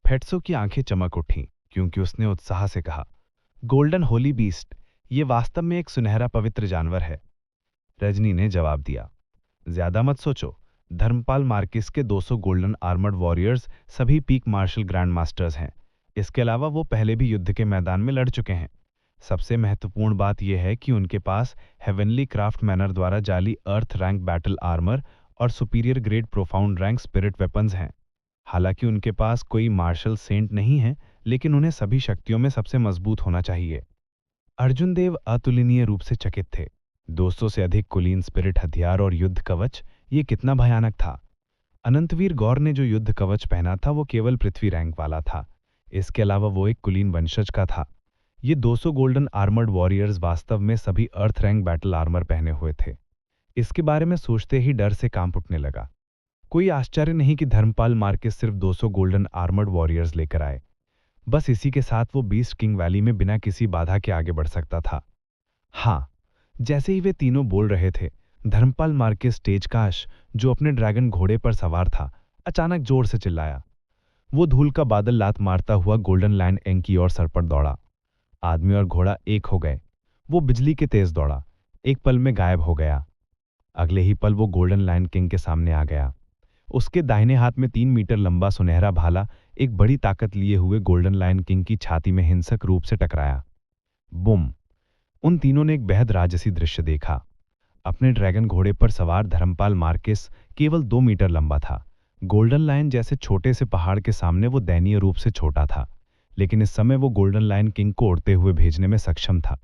फेट्सो की आंखें चमक उठीं, क्योंकि उसने उत्साह से कहा, गोल्डन होली बीस्ट, ये वास्तव में एक सुनहरा पवित्र जानवर है। रजनी ने जवाब दिया, ज्यादा मत सोचो। धर्मपाल मार्किस के 200 गोल्डन आर्मर्ड वॉरियर्स सभी पीक मार्शल ग्रैंड मास्टर्स हैं। इसके अलावा वो पहले भी युद्ध के मैदान में लड़ चुके हैं। सबसे महत्वपूर्ण बात यह है कि उनके पास हेवनली क्राफ्ट मैनर द्वारा जाली अर्थ रैंक बैटल आर्मर और superior grade profound rank spirit weapons हैं। हालांकि उनके पास कोई मार्शल सेंट नहीं है, लेकिन उन्हें सभी शक्तियों में सबसे मजबूत होना चाहिए। अर्जुन देव अतुलनीय रूप से चकित थे। 200 से अधिक कुलीन स्पिरिट हथियार और युद्ध कवच, ये कितना भयानक था। अनंतवीर गौर ने जो युद्ध कवच पहना था वो केवल पृथ्वी रैंक वाला था। इसके अलावा वो एक कुलीन वंशज का था। ये 200 गोल्डन आर्मर्ड वॉरियर्स वास्तव में सभी अर्थ रैंक बैटल आर्मर पहने हुए थे। इसके बारे में सोचते ही डर से कांप उठने लगा। कोई आश्चर्य नहीं कि धर्मपाल मार्केस सिर्फ 200 गोल्डन आर्मर्ड वॉरियर्स लेकर आए। बस इसी के साथ वो बीस्ट किंग वैली में बिना किसी बाधा के आगे बढ़ सकता था। हाँ, जैसे ही वे तीनों बोल रहे थे, धर्मपाल मार्केस तेजकाश, जो अपने ड्रैगन घोड़े पर सवार था, अचानक जोर से चिल्लाया। वो धूल का बादल लात मारता हुआ गोल्डन लायन एंग की ओर सर पर दौड़ा। आदमी और घोड़ा एक हो गए। वो बिजली के तेज दौड़ा, एक पल में गायब हो गया। अगले ही पल वो गोल्डन लायन किंग के सामने आ गया। उसके दाहिने हाथ में 3 मीटर लंबा सुनहरा भाला एक बड़ी ताकत लिए हुए गोल्डन लायन किंग की छाती में हिंसक रूप से टकराया। बुम! उन तीनों ने एक बेहद राजसी दृश्य देखा। अपने ड्रैगन घोड़े पर सवार धर्मपाल मार्केस केवल 2 मीटर लंबा था। गोल्डन लायन जैसे छोटे से पहाड़ के सामने वो दयनीय रूप से छोटा था, लेकिन इस समय वो गोल्डन लायन किंग को उड़ते हुए भेजने में सक्षम था।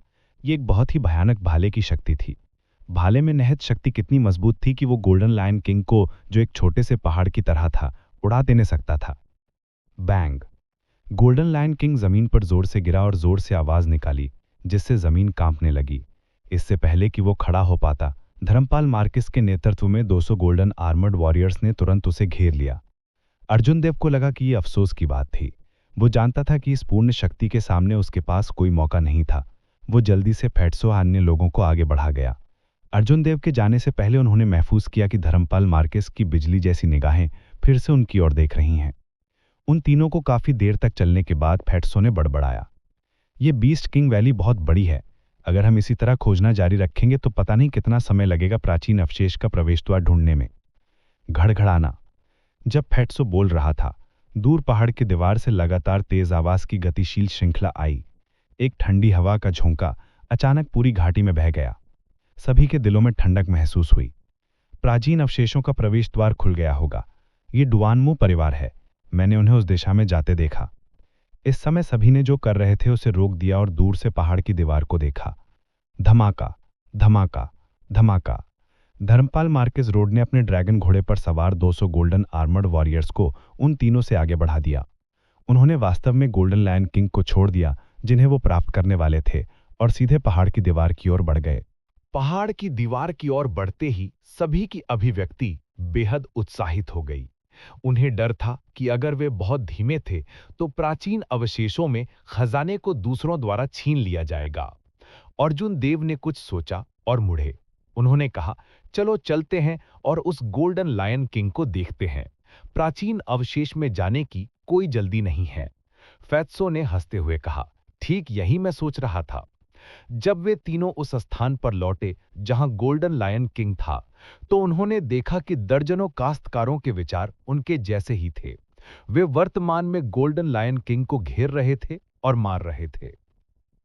ये एक बहुत ही भयानक भाले की शक्ति थी। भाले में निहित शक्ति कितनी मजबूत थी कि वो गोल्डन लायन किंग को, जो एक छोटे से पहाड़ की तरह था, उड़ा देने सकता था। बैंग! गोल्डन लायन किंग जमीन पर जोर से गिरा और जोर से आवाज निकाली, जिससे जमीन कांपने लगी। इससे पहले कि वो खड़ा हो पाता, धर्मपाल मार्किस के नेतृत्व में 200 गोल्डन आर्मर्ड वॉरियर्स ने तुरंत उसे घेर लिया। अर्जुन देव को लगा कि ये अफसोस की बात थी। वो जानता था कि इस पूर्ण शक्ति के सामने उसके पास कोई मौका नहीं था। वो जल्दी से फेट्सो अन्य लोगों को आगे बढ़ा गया। अर्जुन देव के जाने से पहले उन्होंने महसूस किया कि धर्मपाल मार्किस की बिजली जैसी निगाहें फिर से उनकी ओर देख रही हैं। उन तीनों को काफी देर तक चलने के बाद फेट्सो ने बड़बड़ाया, ये बीस्ट किंग वैली बहुत बड़ी है। अगर हम इसी तरह खोजना जारी रखेंगे तो पता नहीं कितना समय लगेगा प्राचीन अवशेष का प्रवेश द्वार ढूंढने में। घड़घड़ाना! जब फेट्सो बोल रहा था, दूर पहाड़ की दीवार से लगातार तेज आवाज की गतिशील श्रृंखला आई। एक ठंडी हवा का झोंका अचानक पूरी घाटी में बह गया। सभी के दिलों में ठंडक महसूस हुई। प्राचीन अवशेषों का प्रवेश द्वार खुल गया होगा। ये डुआनमू परिवार है। मैंने उन्हें उस दिशा में जाते देखा। इस समय सभी ने जो कर रहे थे उसे रोक दिया और दूर से पहाड़ की दीवार को देखा। धमाका, धमाका, धमाका! धर्मपाल मार्किस रोड ने अपने ड्रैगन घोड़े पर सवार 200 गोल्डन आर्मर्ड वॉरियर्स को उन तीनों से आगे बढ़ा दिया। उन्होंने वास्तव में गोल्डन लायन किंग को छोड़ दिया, जिन्हें वो प्राप्त करने वाले थे, और सीधे पहाड़ की दीवार की ओर बढ़ गए। पहाड़ की दीवार की ओर बढ़ते ही सभी की अभिव्यक्ति बेहद उत्साहित हो गई। उन्हें डर था कि अगर वे बहुत धीमे थे तो प्राचीन अवशेषों में खजाने को दूसरों द्वारा छीन लिया जाएगा। अर्जुन देव ने कुछ सोचा और मुड़े। उन्होंने कहा, चलो चलते हैं और उस गोल्डन लायन किंग को देखते हैं। प्राचीन अवशेष में जाने की कोई जल्दी नहीं है। फेत्सो ने हंसते हुए कहा, ठीक यही मैं सोच रहा था। जब वे तीनों उस स्थान पर लौटे जहां गोल्डन लायन किंग था, तो उन्होंने देखा कि दर्जनों काश्तकारों के विचार उनके जैसे ही थे। वे वर्तमान में गोल्डन लायन किंग को घेर रहे थे और मार रहे थे।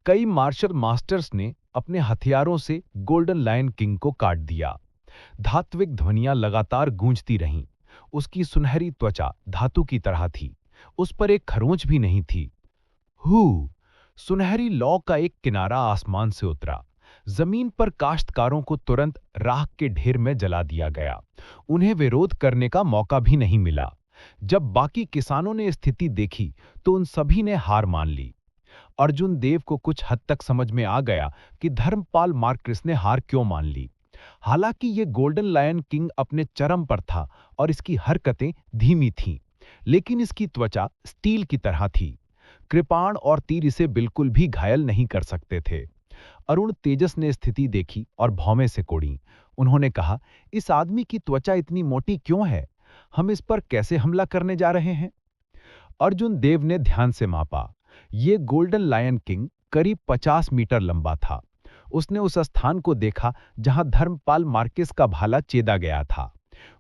कई मार्शल मास्टर्स ने अपने हथियारों से गोल्डन लायन किंग को काट दिया। धात्विक ध्वनियां लगातार गूंजती रहीं। उसकी सुनहरी त्वचा धातु की तरह थी। उस पर एक खरोंच भी नहीं थी। हू! सुनहरी लौ का एक किनारा आसमान से उतरा। जमीन पर काश्तकारों को तुरंत राख के ढेर में जला दिया गया। उन्हें विरोध करने का मौका भी नहीं मिला। जब बाकी किसानों ने स्थिति देखी, तो उन सभी ने हार मान ली। अर्जुन देव को कुछ हद तक समझ में आ गया कि धर्मपाल मार्क्रिस ने हार क्यों मान ली। हालांकि ये गोल्डन लायन किंग अपने चरम पर था और इसकी हरकतें धीमी थीं, लेकिन इसकी त्वचा स्टील की तरह थी। कृपाण और तीर इसे बिल्कुल भी घायल नहीं कर सकते थे। अरुण तेजस ने स्थिति देखी और भौमें से कोड़ी। उन्होंने कहा, इस आदमी की त्वचा इतनी मोटी क्यों है? हम इस पर कैसे हमला करने जा रहे हैं? अर्जुन देव ने ध्यान से मापा। ये गोल्डन लायन किंग करीब 50 मीटर लंबा था। उसने उस स्थान को देखा जहां धर्मपाल मार्किस का भाला चेदा गया था।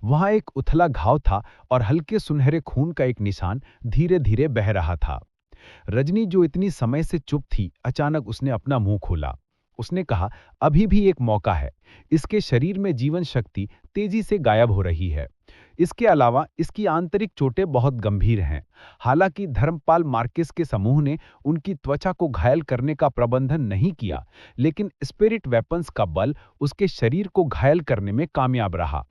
वहां एक उथला घाव था और हल्के सुनहरे खून का एक निशान धीरे धीरे बह रहा था। रजनी, जो इतनी समय से चुप थी, अचानक उसने अपना मुंह खोला। उसने कहा, अभी भी एक मौका है। इसके शरीर में जीवन शक्ति तेजी से गायब हो रही है। इसके अलावा इसकी आंतरिक चोटें बहुत गंभीर हैं। हालांकि धर्मपाल मार्किस के समूह ने उनकी त्वचा को घायल करने का प्रबंधन नहीं किया, लेकिन स्पिरिट वेपन्स का बल उसके शरीर को घायल करने में कामयाब रहा।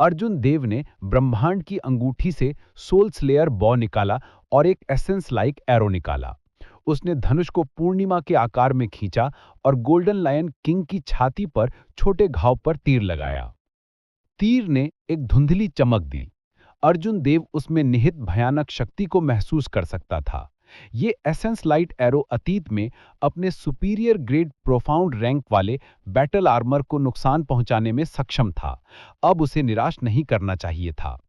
अर्जुन देव ने ब्रह्मांड की अंगूठी से सोल स्लेयर बॉ निकाला और एक एसेंस लाइक एरो निकाला। उसने धनुष को पूर्णिमा के आकार में खींचा और गोल्डन लायन किंग की छाती पर छोटे घाव पर तीर लगाया। तीर ने एक धुंधली चमक दी। अर्जुन देव उसमें निहित भयानक शक्ति को महसूस कर सकता था। ये एसेंस लाइट एरो अतीत में अपने सुपीरियर ग्रेड प्रोफाउंड रैंक वाले बैटल आर्मर को नुकसान पहुंचाने में सक्षम था। अब उसे निराश नहीं करना चाहिए था।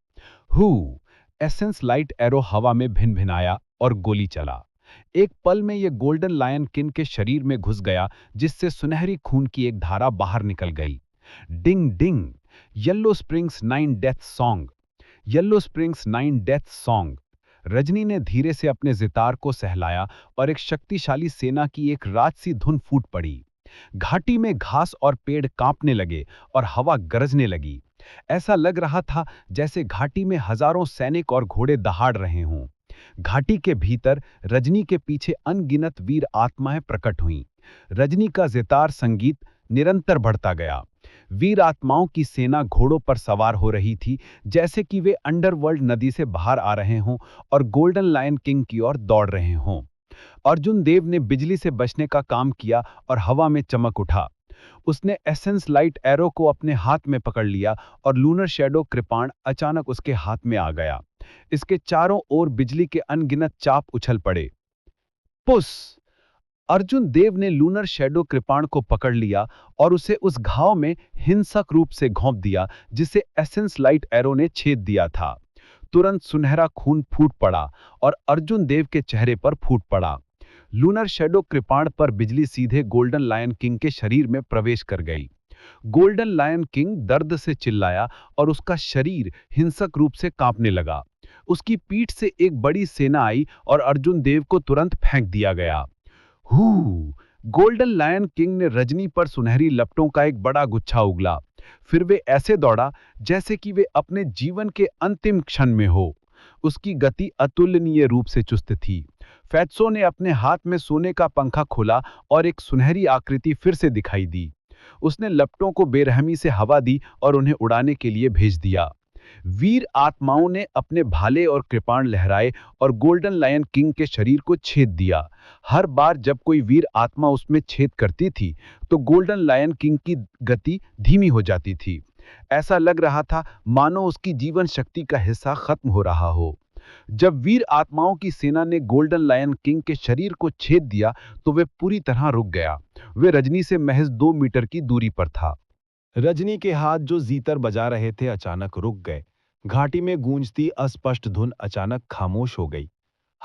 हू! एसेंस लाइट एरो हवा में भिन-भिनाया और गोली चला। एक पल में यह गोल्डन लायन किंग के शरीर में घुस गया, जिससे सुनहरी खून की एक धारा बाहर निकल गई। डिंग डिंग! Yellow springs 9 death song. Yellow springs 9 death song. Rajni ने धीरे से अपने जितार को सहलाया और एक शक्तिशाली सेना की एक राजसी धुन फूट पड़ी। घाटी में घास और पेड़ कांपने लगे और हवा गरजने लगी। ऐसा लग रहा था जैसे घाटी में हजारों सैनिक और घोड़े दहाड़ रहे हों। घाटी के भीतर रजनी के पीछे अनगिनत वीर आत्माएं प्रकट हुईं। रजनी का जितार संगीत निरंतर बढ़ता गया। वीर आत्माओं की सेना घोड़ों पर सवार हो रही थी, जैसे कि वे अंडरवर्ल्ड नदी से बाहर आ रहे हों और गोल्डन लायन किंग की ओर दौड़ रहे हों। अर्जुन देव ने बिजली से बचने का काम किया और हवा में चमक उठा। उसने एसेंस लाइट एरो को अपने हाथ में पकड़ लिया और लूनर शैडो कृपाण अचानक उसके हाथ में आ गया। इसके चारों ओर बिजली के अनगिनत चाप उछल पड़े। पुस! अर्जुन देव ने लूनर शैडो कृपाण को पकड़ लिया और उसे उस घाव में हिंसक रूप से घोंप दिया जिसे एसेंस लाइट एरो ने छेद दिया था। तुरंत सुनहरा खून फूट पड़ा और अर्जुन देव के चेहरे पर फूट पड़ा। लूनर शैडो कृपाण पर बिजली सीधे गोल्डन लायन किंग के शरीर में प्रवेश कर गई। गोल्डन लायन किंग दर्द से चिल्लाया और उसका शरीर हिंसक रूप से कांपने लगा। उसकी पीठ से एक बड़ी सेना आई और अर्जुन देव को तुरंत फेंक दिया गया। हू! गोल्डन लायन किंग ने रजनी पर सुनहरी लपटों का एक बड़ा गुच्छा उगला। फिर वे ऐसे दौड़ा जैसे कि वे अपने जीवन के अंतिम क्षण में हो। उसकी गति अतुलनीय रूप से चुस्त थी। फैत्सो ने अपने हाथ में सोने का पंखा खोला और एक सुनहरी आकृति फिर से दिखाई दी। उसने लपटों को बेरहमी से हवा दी और उन्हें उड़ाने के लिए भेज दिया। वीर आत्माओं ने अपने भाले और कृपाण लहराए और गोल्डन लायन किंग के शरीर को छेद दिया। हर बार जब कोई वीर आत्मा उसमें छेद करती थी, तो गोल्डन लायन किंग की गति धीमी हो जाती थी। ऐसा लग रहा था मानो उसकी जीवन शक्ति का हिस्सा खत्म हो रहा हो। जब वीर आत्माओं की सेना ने गोल्डन लायन किंग के शरीर को छेद दिया, तो वे पूरी तरह रुक गया। वे रजनी से महज 2 मीटर की दूरी पर था। रजनी के हाथ जो जीतर बजा रहे थे अचानक रुक गए। घाटी में गूंजती अस्पष्ट धुन अचानक खामोश हो गई।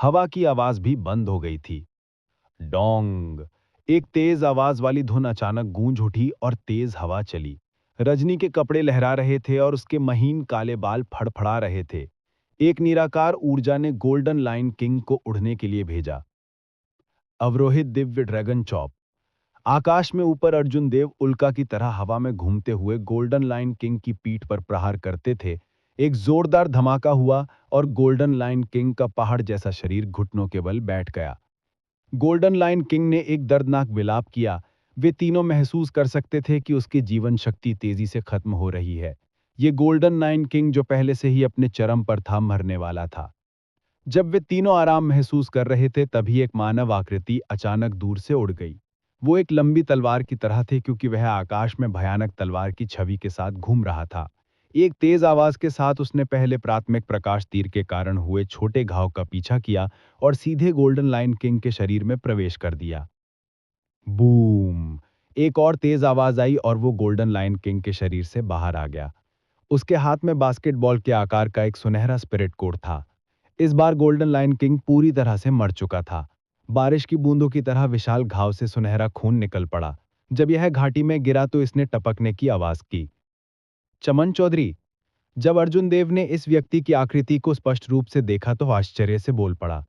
हवा की आवाज भी बंद हो गई थी। डोंग। एक तेज आवाज वाली धुन अचानक गूंज उठी और तेज हवा चली। रजनी के कपड़े लहरा रहे थे और उसके महीन काले बाल फड़फड़ा रहे थे। एक निराकार ऊर्जा ने गोल्डन लाइन किंग को उड़ने के लिए भेजा। अवरोहित दिव्य ड्रैगन चॉप। आकाश में ऊपर अर्जुन देव उल्का की तरह हवा में घूमते हुए गोल्डन लाइन किंग की पीठ पर प्रहार करते थे। एक जोरदार धमाका हुआ और गोल्डन लाइन किंग का पहाड़ जैसा शरीर घुटनों के बल बैठ गया। गोल्डन लाइन किंग ने एक दर्दनाक विलाप किया। वे तीनों महसूस कर सकते थे कि उसकी जीवन शक्ति तेजी से खत्म हो रही है। ये गोल्डन लाइन किंग जो पहले से ही अपने चरम पर था, मरने वाला था। जब वे तीनों आराम महसूस कर रहे थे तभी एक मानव आकृति अचानक दूर से उड़ गई। वो एक लंबी तलवार की तरह थे क्योंकि वह आकाश में भयानक तलवार की छवि के साथ घूम रहा था। एक तेज आवाज के साथ उसने पहले प्राथमिक प्रकाश तीर के कारण हुए छोटे घाव का पीछा किया और सीधे गोल्डन लाइन किंग के शरीर में प्रवेश कर दिया। बूम! एक और तेज आवाज आई और वो गोल्डन लाइन किंग के शरीर से बाहर आ गया। उसके हाथ में बास्केटबॉल के आकार का एक सुनहरा स्पिरिट कोड था। इस बार गोल्डन लाइन किंग पूरी तरह से मर चुका था। बारिश की बूंदों की तरह विशाल घाव से सुनहरा खून निकल पड़ा। जब यह घाटी में गिरा तो इसने टपकने की आवाज की। चमन चौधरी। जब अर्जुन देव ने इस व्यक्ति की आकृति को स्पष्ट रूप से देखा तो आश्चर्य से बोल पड़ा।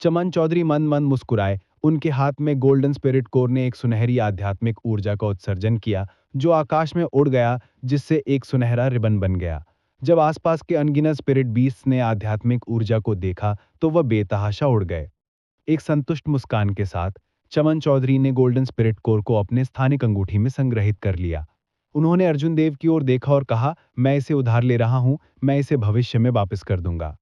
चमन चौधरी मन मन मुस्कुराए। उनके हाथ में गोल्डन स्पिरिट कोर ने एक सुनहरी आध्यात्मिक ऊर्जा का उत्सर्जन किया जो आकाश में उड़ गया, जिससे एक सुनहरा रिबन बन गया। जब आसपास के अनगिनत स्पिरिट बीस्ट ने आध्यात्मिक ऊर्जा को देखा तो वह बेतहाशा उड़ गए। एक संतुष्ट मुस्कान के साथ चमन चौधरी ने गोल्डन स्पिरिट कोर को अपने स्थानिक अंगूठी में संग्रहित कर लिया। उन्होंने अर्जुन देव की ओर देखा और कहा, मैं इसे उधार ले रहा हूं, मैं इसे भविष्य में वापस कर दूंगा।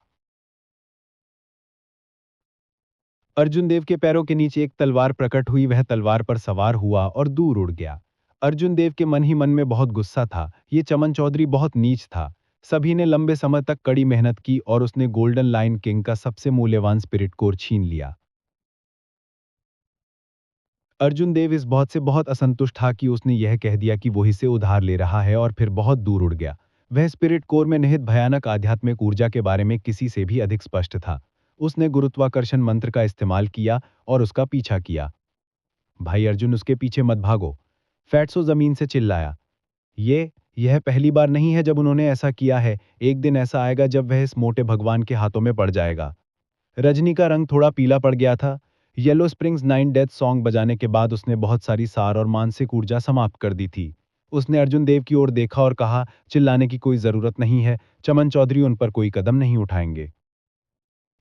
अर्जुन देव के पैरों के नीचे एक तलवार प्रकट हुई। वह तलवार पर सवार हुआ और दूर उड़ गया। अर्जुन देव के मन ही मन में बहुत गुस्सा था। ये चमन चौधरी बहुत नीच था। सभी ने लंबे समय तक कड़ी मेहनत की और उसने गोल्डन लाइन किंग का सबसे मूल्यवान स्पिरिट कोर छीन लिया। अर्जुन देव इस बहुत से बहुत असंतुष्ट था कि उसने यह कह दिया कि वो इसे उधार ले रहा है और फिर बहुत दूर उड़ गया। वह स्पिरिट कोर में निहित भयानक आध्यात्मिक ऊर्जा के बारे में किसी से भी अधिक स्पष्ट था। उसने गुरुत्वाकर्षण मंत्र का इस्तेमाल किया और उसका पीछा किया। भाई अर्जुन, उसके पीछे मत भागो, फैट्सो जमीन से चिल्लाया। यह पहली बार नहीं है जब उन्होंने ऐसा किया है। एक दिन ऐसा आएगा जब वह इस मोटे भगवान के हाथों में पड़ जाएगा। रजनी का रंग थोड़ा पीला पड़ गया था। Yellow springs nine death song बजाने के बाद उसने बहुत सारी सार और मानसिक ऊर्जा समाप्त कर दी थी। उसने अर्जुन देव की ओर देखा और कहा, चिल्लाने की कोई जरूरत नहीं है, चमन चौधरी उन पर कोई कदम नहीं उठाएंगे।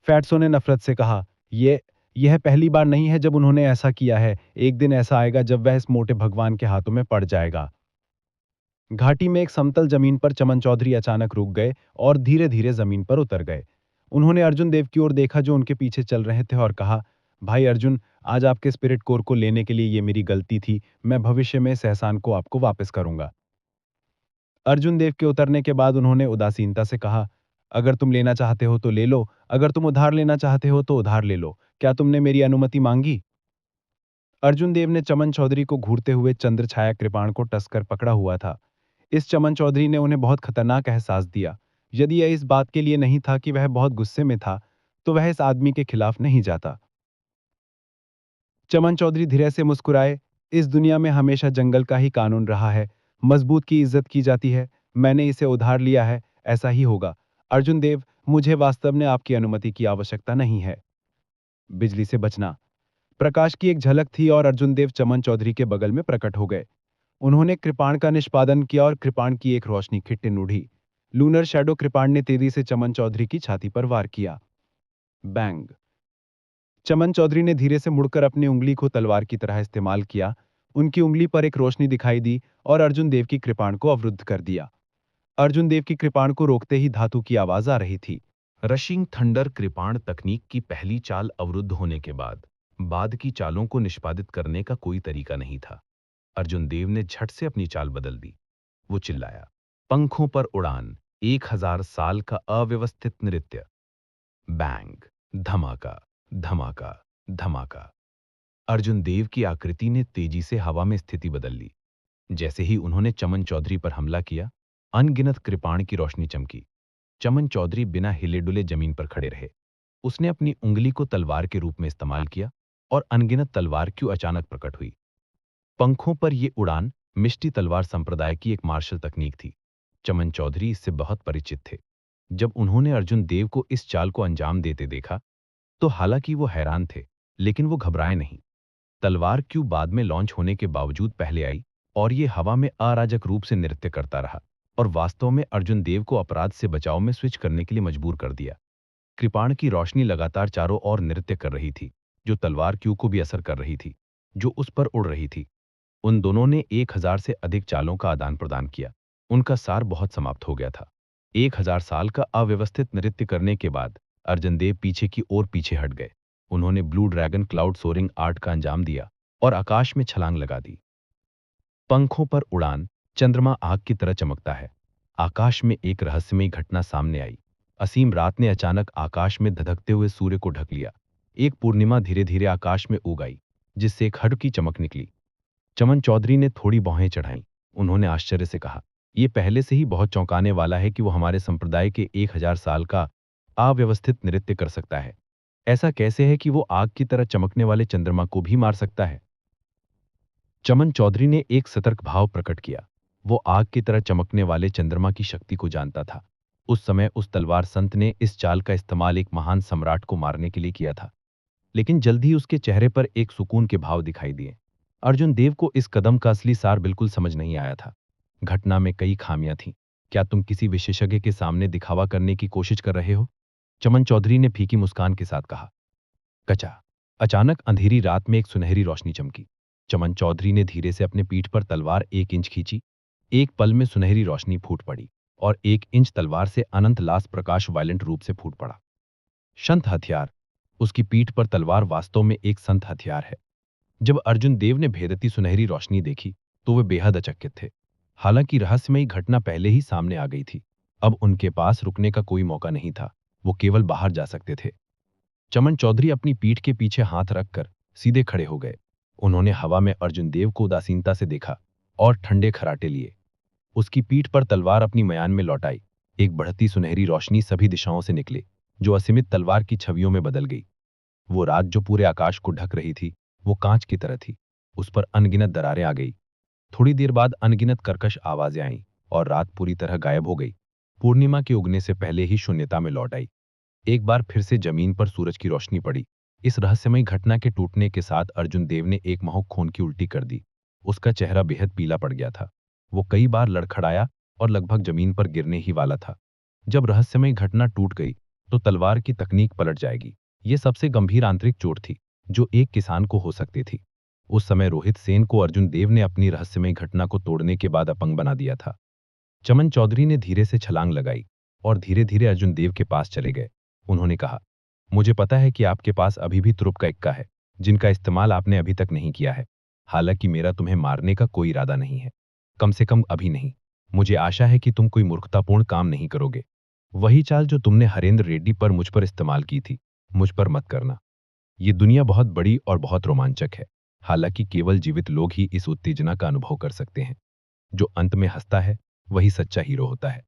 फैट्सो ने नफरत से कहा, यह पहली बार नहीं है जब उन्होंने ऐसा किया है। एक दिन ऐसा आएगा जब वह इस मोटे भगवान के हाथों में पड़ जाएगा। घाटी में एक समतल जमीन पर चमन चौधरी अचानक रुक गए और धीरे धीरे जमीन पर उतर गए। उन्होंने अर्जुन देव की ओर देखा जो उनके पीछे चल रहे थे और कहा, भाई अर्जुन, आज आपके स्पिरिट कोर को लेने के लिए ये मेरी गलती थी। मैं भविष्य में इस एहसान को आपको वापस करूंगा। अर्जुन देव के उतरने के बाद उन्होंने उदासीनता से कहा, अगर तुम लेना चाहते हो तो ले लो, अगर तुम उधार लेना चाहते हो तो उधार ले लो। क्या तुमने मेरी अनुमति मांगी? अर्जुन देव ने चमन चौधरी को घूरते हुए चंद्र छाया कृपाण को टसकर पकड़ा हुआ था। इस चमन चौधरी ने उन्हें बहुत खतरनाक एहसास दिया। यदि यह इस बात के लिए नहीं था कि वह बहुत गुस्से में था तो वह इस आदमी के खिलाफ नहीं जाता। चमन चौधरी धीरे से मुस्कुराए। इस दुनिया में हमेशा जंगल का ही कानून रहा है, मजबूत की इज्जत की जाती है। मैंने इसे उधार लिया है, ऐसा ही होगा। अर्जुन देव, मुझे वास्तव में आपकी अनुमति की आवश्यकता नहीं है। बिजली से बचना। प्रकाश की एक झलक थी और अर्जुन देव चमन चौधरी के बगल में प्रकट हो गए। उन्होंने कृपाण का निष्पादन किया और कृपाण की एक रोशनी खिट्टिन उड़ी। लूनर शैडो कृपाण ने तेजी से चमन चौधरी की छाती पर वार किया। बैंग। चमन चौधरी ने धीरे से मुड़कर अपनी उंगली को तलवार की तरह इस्तेमाल किया। उनकी उंगली पर एक रोशनी दिखाई दी और अर्जुन देव की कृपाण को अवरुद्ध कर दिया। अर्जुन देव की कृपाण को रोकते ही धातु की आवाज आ रही थी। रशिंग थंडर कृपाण तकनीक की पहली चाल अवरुद्ध होने के बाद की चालों को निष्पादित करने का कोई तरीका नहीं था। अर्जुन देव ने झट से अपनी चाल बदल दी। वो चिल्लाया, पंखों पर उड़ान, 1000 साल का अव्यवस्थित नृत्य। बैंग, धमाका, धमाका, धमाका। अर्जुन देव की आकृति ने तेजी से हवा में स्थिति बदल ली। जैसे ही उन्होंने चमन चौधरी पर हमला किया, अनगिनत कृपाण की रोशनी चमकी। चमन चौधरी बिना हिले डुले जमीन पर खड़े रहे। उसने अपनी उंगली को तलवार के रूप में इस्तेमाल किया और अनगिनत तलवार क्यों अचानक प्रकट हुई। पंखों पर ये उड़ान मिष्टी तलवार संप्रदाय की एक मार्शल तकनीक थी। चमन चौधरी इससे बहुत परिचित थे। जब उन्होंने अर्जुन देव को इस चाल को अंजाम देते देखा, तो हालांकि वो हैरान थे, लेकिन वो घबराए नहीं। तलवार क्यों बाद में लॉन्च होने के बावजूद पहले आई और ये हवा में अराजक रूप से नृत्य करता रहा और वास्तव में अर्जुन देव को अपराध से बचाव में स्विच करने के लिए मजबूर कर दिया। कृपाण की रोशनी लगातार चारों ओर नृत्य कर रही थी, जो तलवार क्यू को भी असर कर रही थी, जो उस पर उड़ रही थी। उन दोनों ने 1000 से अधिक चालों का आदान प्रदान किया। उनका सार बहुत समाप्त हो गया था। 1000 साल का अव्यवस्थित नृत्य करने के बाद अर्जुन देव पीछे की ओर पीछे हट गए। उन्होंने blue dragon cloud soaring art का अंजाम दिया और आकाश में छलांग लगा दी। पंखों पर उड़ान, चंद्रमा आग की तरह चमकता है। आकाश में एक रहस्यमयी घटना सामने आई। असीम रात ने अचानक आकाश में धधकते हुए सूर्य को ढक लिया। एक पूर्णिमा धीरे धीरे आकाश में उग आई, जिससे एक हड़की चमक निकली। चमन चौधरी ने थोड़ी भौहें चढ़ाईं। उन्होंने आश्चर्य से कहा, यह पहले से ही बहुत चौंकाने वाला है कि वो हमारे संप्रदाय के 1000 साल का अव्यवस्थित नृत्य कर सकता है। ऐसा कैसे है कि वो आग की तरह चमकने वाले चंद्रमा को भी मार सकता है? चमन चौधरी ने एक सतर्क भाव प्रकट किया। वो आग की तरह चमकने वाले चंद्रमा की शक्ति को जानता था। उस समय उस तलवार संत ने इस चाल का इस्तेमाल एक महान सम्राट को मारने के लिए किया था। लेकिन जल्द ही उसके चेहरे पर एक सुकून के भाव दिखाई दिए। अर्जुन देव को इस कदम का असली सार बिल्कुल समझ नहीं आया था। घटना में कई खामियां थीं। क्या तुम किसी विशेषज्ञ के सामने दिखावा करने की कोशिश कर रहे हो? चमन चौधरी ने फीकी मुस्कान के साथ कहा। कचा। अचानक अंधेरी रात में एक सुनहरी रोशनी चमकी। चमन चौधरी ने धीरे से अपने पीठ पर तलवार 1 इंच खींची। एक पल में सुनहरी रोशनी फूट पड़ी और 1 इंच तलवार से अनंत लास प्रकाश वायलेंट रूप से फूट पड़ा। संत हथियार। उसकी पीठ पर तलवार वास्तव में एक संत हथियार है। जब अर्जुन देव ने भेदती सुनहरी रोशनी देखी, तो वे बेहद अचकित थे। हालांकि रहस्यमयी घटना पहले ही सामने आ गई थी। अब उनके पास रुकने का कोई मौका नहीं था। वो केवल बाहर जा सकते थे। चमन चौधरी अपनी पीठ के पीछे हाथ रखकर सीधे खड़े हो गए। उन्होंने हवा में अर्जुन देव को उदासीनता से देखा और ठंडे खराटे लिए। उसकी पीठ पर तलवार अपनी म्यान में लौटाई। एक बढ़ती सुनहरी रोशनी सभी दिशाओं से निकली, जो असीमित तलवार की छवियों में बदल गई। वो रात जो पूरे आकाश को ढक रही थी, वो कांच की तरह थी। उस पर अनगिनत दरारें आ गई। थोड़ी देर बाद अनगिनत कर्कश आवाजें आईं और रात पूरी तरह गायब हो गई। पूर्णिमा के उगने से पहले ही शून्यता में लौट आई। एक बार फिर से जमीन पर सूरज की रोशनी पड़ी। इस रहस्यमयी घटना के टूटने के साथ अर्जुन देव ने एक महक खून की उल्टी कर दी। उसका चेहरा बेहद पीला पड़ गया था। वो कई बार लड़खड़ाया और लगभग जमीन पर गिरने ही वाला था। जब रहस्यमयी घटना टूट गई, तो तलवार की तकनीक पलट जाएगी। ये सबसे गंभीर आंतरिक चोट थी, जो एक किसान को हो सकती थी। उस समय रोहित सेन को अर्जुन देव ने अपनी रहस्यमयी घटना को तोड़ने के बाद अपंग बना दिया था। चमन चौधरी ने धीरे से छलांग लगाई और धीरे धीरे अर्जुन देव के पास चले गए। उन्होंने कहा, मुझे पता है कि आपके पास अभी भी तुरुप का इक्का है, जिनका इस्तेमाल आपने अभी तक नहीं किया है। हालांकि मेरा तुम्हें मारने का कोई इरादा नहीं है, कम से कम अभी नहीं। मुझे आशा है कि तुम कोई मूर्खतापूर्ण काम नहीं करोगे। वही चाल जो तुमने हरेंद्र रेड्डी पर मुझ पर इस्तेमाल की थी, मुझ पर मत करना। ये दुनिया बहुत बड़ी और बहुत रोमांचक है। हालांकि केवल जीवित लोग ही इस उत्तेजना का अनुभव कर सकते हैं। जो अंत में हंसता है, वही सच्चा हीरो होता है।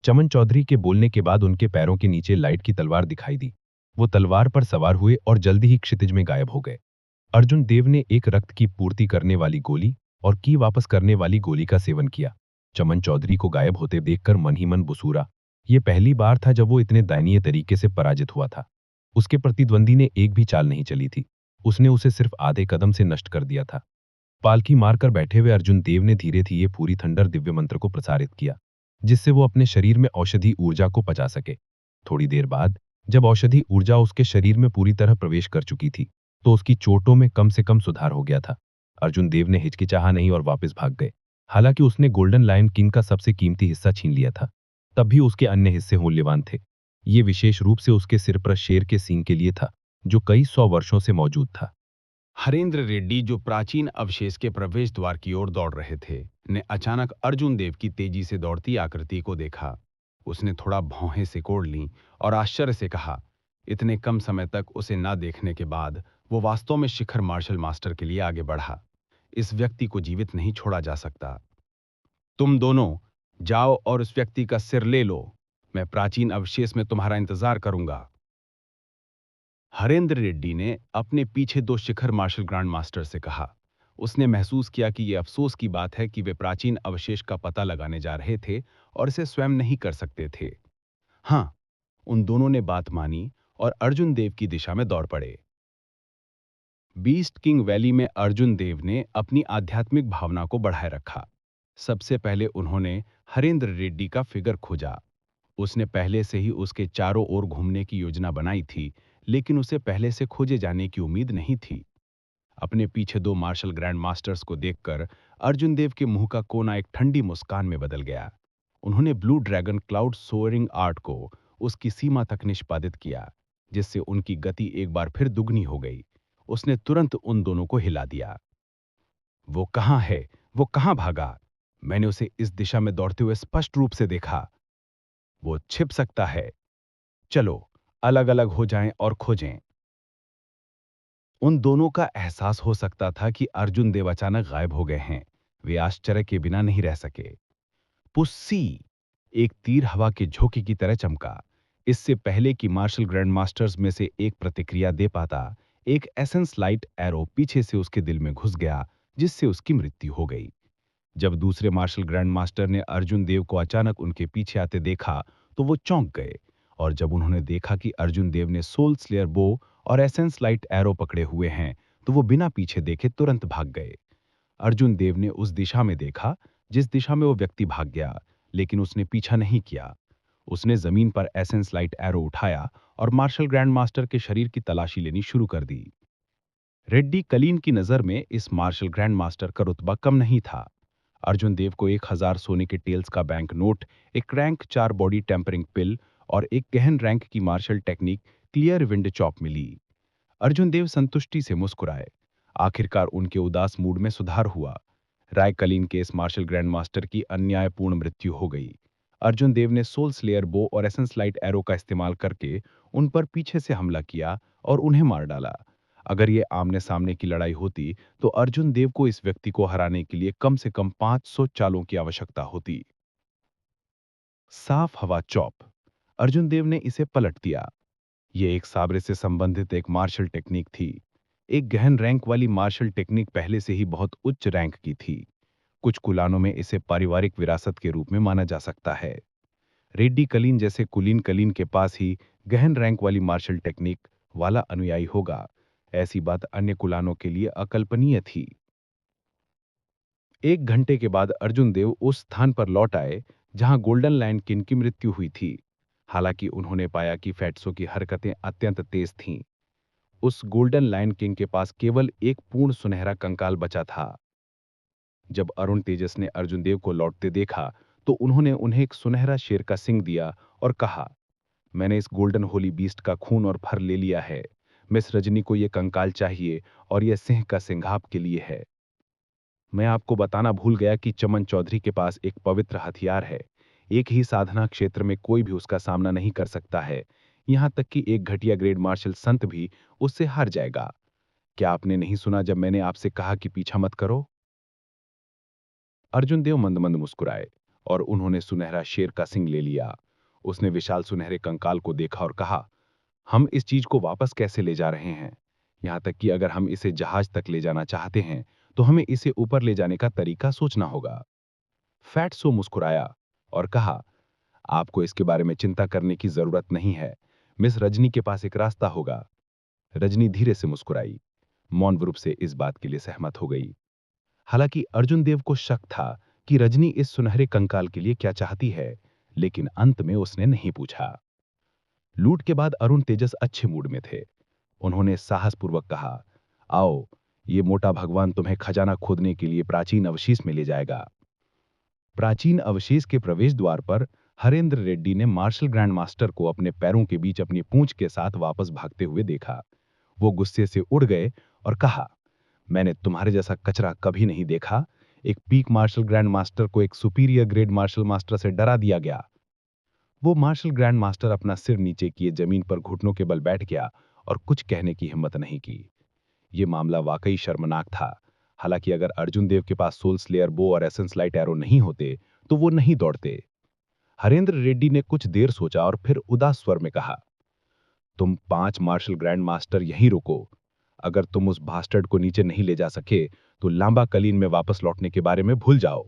चमन चौधरी के बोलने के बाद उनके पैरों के नीचे लाइट की तलवार दिखाई दी। वो तलवार पर सवार हुए और जल्दी ही क्षितिज में गायब हो गए। अर्जुन देव ने एक रक्त की पूर्ति करने वाली गोली और की वापस करने वाली गोली का सेवन किया। चमन चौधरी को गायब होते देखकर मन ही मन बुसूरा। ये पहली बार था जब वो इतने दयनीय तरीके से पराजित हुआ था। उसके प्रतिद्वंदी ने एक भी चाल नहीं चली थी। उसने उसे सिर्फ आधे कदम से नष्ट कर दिया था। पालकी मारकर बैठे हुए अर्जुन देव ने धीरे धीरे पूरी थंडर दिव्य मंत्र को प्रसारित किया, जिससे वो अपने शरीर में औषधि ऊर्जा को पचा सके। थोड़ी देर बाद जब औषधि ऊर्जा उसके शरीर में पूरी तरह प्रवेश कर चुकी थी, तो उसकी चोटों में कम से कम सुधार हो गया था। अर्जुन देव ने हिचकिचाहा नहीं और वापस भाग गए। हालांकि उसने गोल्डन लायन किंग का सबसे कीमती हिस्सा छीन लिया था, तब भी उसके अन्य हिस्से मूल्यवान थे। ये विशेष रूप से उसके सिर पर शेर के सींग के लिए था, जो कई 100 वर्षों से मौजूद था। हरेंद्र रेड्डी, जो प्राचीन अवशेष के प्रवेश द्वार की ओर दौड़ रहे थे, ने अचानक अर्जुन देव की तेजी से दौड़ती आकृति को देखा। उसने थोड़ा भौहें सिकोड़ लीं और आश्चर्य से कहा, इतने कम समय तक उसे न देखने के बाद वो वास्तव में शिखर मार्शल मास्टर के लिए आगे बढ़ा। इस व्यक्ति को जीवित नहीं छोड़ा जा सकता। तुम दोनों जाओ और उस व्यक्ति का सिर ले लो। मैं प्राचीन अवशेष में तुम्हारा इंतजार करूंगा। हरेंद्र रेड्डी ने अपने पीछे दो शिखर मार्शल ग्रैंड मास्टर से कहा। उसने महसूस किया कि यह अफसोस की बात है कि वे प्राचीन अवशेष का पता लगाने जा रहे थे और इसे स्वयं नहीं कर सकते थे। हाँ, उन दोनों ने बात मानी और अर्जुन देव की दिशा में दौड़ पड़े। बीस्ट किंग वैली में अर्जुन देव ने अपनी आध्यात्मिक भावना को बढ़ाए रखा। सबसे पहले उन्होंने हरेंद्र रेड्डी का फिगर खोजा। उसने पहले से ही उसके चारों ओर घूमने की योजना बनाई थी, लेकिन उसे पहले से खोजे जाने की उम्मीद नहीं थी। अपने पीछे दो मार्शल ग्रैंड मास्टर्स को देखकर अर्जुन देव के मुंह का कोना एक ठंडी मुस्कान में बदल गया। उन्होंने ब्लू ड्रैगन क्लाउड सोअरिंग आर्ट को उसकी सीमा तक निष्पादित किया, जिससे उनकी गति एक बार फिर दुगनी हो गई। उसने तुरंत उन दोनों को हिला दिया। वो कहाँ है? वो कहाँ भागा? मैंने उसे इस दिशा में दौड़ते हुए स्पष्ट रूप से देखा। वो छिप सकता है। चलो, अलग अलग हो जाएं और खोजें। उन दोनों का एहसास हो सकता था कि अर्जुन देव अचानक गायब हो गए हैं। वे आश्चर्य के बिना नहीं रह सके। पुस्सी! एक तीर हवा के झोंके की तरह चमका। इससे पहले कि मार्शल ग्रैंड मास्टर्स में से एक प्रतिक्रिया दे पाता, एक एसेंस लाइट एरो पीछे से उसके दिल में घुस गया, जिससे उसकी मृत्यु हो गई। जब दूसरे मार्शल ग्रैंड मास्टर ने अर्जुन देव को अचानक उनके पीछे आते देखा, तो वो चौंक गए। और जब उन्होंने देखा कि अर्जुन देव ने सोल स्लेयर बो और एसेंस लाइट एरो पकड़े हुए हैं, तो वो बिना पीछे देखे तुरंत भाग गए। अर्जुन देव ने उस दिशा में देखा जिस दिशा में वो व्यक्ति भाग गया, लेकिन उसने पीछा नहीं किया। उसने जमीन पर एसेंस लाइट एरो उठाया और मार्शल ग्रैंड मास्टर के शरीर की तलाशी लेनी शुरू कर दी। रेड्डी कलीन की नजर में इस मार्शल ग्रैंड मास्टर का रुतबा कम नहीं था। अर्जुन देव को 1000 सोने के टेल्स का बैंक नोट, एक रैंक 4 बॉडी टेम्परिंग पिल और एक गहन रैंक की martial technique clear wind chop मिली। अर्जुन देव संतुष्टि से मुस्कुराए। आखिरकार उनके उदास मूड में सुधार हुआ। राय कलीन के इस मार्शल ग्रैंड मास्टर की अन्यायपूर्ण मृत्यु हो गई। अर्जुन देव ने सोल स्लेयर बो और एसेंस लाइट एरो का इस्तेमाल करके उन पर पीछे से हमला किया और उन्हें मार डाला। अगर ये आमने सामने की लड़ाई होती, तो अर्जुन देव को इस व्यक्ति को हराने के लिए कम से कम 500 चालों की आवश्यकता होती। साफ हवा चॉप। अर्जुन देव ने इसे पलट दिया। यह एक साबरे से संबंधित एक मार्शल टेक्निक थी। एक गहन रैंक वाली मार्शल टेक्निक पहले से ही बहुत उच्च रैंक की थी। कुछ कुलानों में इसे पारिवारिक विरासत के रूप में माना जा सकता है। रेड्डी कलीन जैसे कुलीन कलीन के पास ही गहन रैंक वाली मार्शल टेक्निक वाला अनुयायी होगा, ऐसी बात अन्य कुलानों के लिए अकल्पनीय थी। 1 घंटे के बाद अर्जुन देव उस स्थान पर लौट आए जहां गोल्डन लायन किंग की मृत्यु हुई थी। हालांकि उन्होंने पाया कि फैट्सो की हरकतें अत्यंत तेज थीं। उस गोल्डन लायन किंग के पास केवल एक पूर्ण सुनहरा कंकाल बचा था। जब अरुण तेजस ने अर्जुन देव को लौटते देखा, तो उन्होंने उन्हें एक सुनहरा शेर का सिंग दिया और कहा, मैंने इस गोल्डन होली बीस्ट का खून और फर ले लिया है। मिस रजनी को यह कंकाल चाहिए और यह सिंह का सिंघ आपके लिए है। मैं आपको बताना भूल गया कि चमन चौधरी के पास एक पवित्र हथियार है। एक ही साधना क्षेत्र में कोई भी उसका सामना नहीं कर सकता है। यहां तक कि एक घटिया ग्रेड मार्शल संत भी उससे हार जाएगा। क्या आपने नहीं सुना जब मैंने आपसे कहा कि पीछा मत करो? अर्जुन देव मंद मंद मुस्कुराए और उन्होंने सुनहरा शेर का सिंग ले लिया। उसने विशाल सुनहरे कंकाल को देखा और कहा, हम इस चीज को वापस कैसे ले जा रहे हैं? यहां तक कि अगर हम इसे जहाज तक ले जाना चाहते हैं, तो हमें इसे ऊपर ले जाने का तरीका सोचना होगा। फैट्सो मुस्कुराया और कहा, आपको इसके बारे में चिंता करने की जरूरत नहीं है। मिस रजनी के पास एक रास्ता होगा। रजनी धीरे से मुस्कुराई, मौन रूप से इस बात के लिए सहमत हो गई। हालांकि अर्जुन देव को शक था कि रजनी इस सुनहरे कंकाल के लिए क्या चाहती है, लेकिन अंत में उसने नहीं पूछा। लूट के बाद अरुण तेजस अच्छे मूड में थे। उन्होंने साहसपूर्वक कहा, आओ, ये मोटा भगवान तुम्हें खजाना खोदने के लिए प्राचीन अवशेष में ले जाएगा। प्राचीन अवशेष के प्रवेश द्वार पर हरेंद्र रेड्डी ने मार्शल ग्रैंड मास्टर को अपने पैरों के बीच अपनी पूंछ के साथ वापस भागते हुए देखा। वो गुस्से से उड़ गए और कहा, मैंने तुम्हारे जैसा कचरा कभी नहीं देखा। एक पीक मार्शल ग्रैंड मास्टर को एक सुपीरियर ग्रेड मार्शल मास्टर से डरा दिया गया। वो मार्शल ग्रैंड मास्टर अपना सिर नीचे किए जमीन पर घुटनों के बल बैठ गया और कुछ कहने की हिम्मत नहीं की। ये मामला वाकई शर्मनाक था। हालांकि अगर अर्जुन देव के पास सोल स्लेयर बो और एसेंस लाइट एरो नहीं होते, तो वो नहीं दौड़ते। हरेंद्र रेड्डी ने कुछ देर सोचा और फिर उदास स्वर में कहा, तुम 5 मार्शल ग्रैंड मास्टर यहीं रुको। अगर तुम उस बास्टर्ड को नीचे नहीं ले जा सके तो लांबा कलीन में वापस लौटने के बारे में भूल जाओ।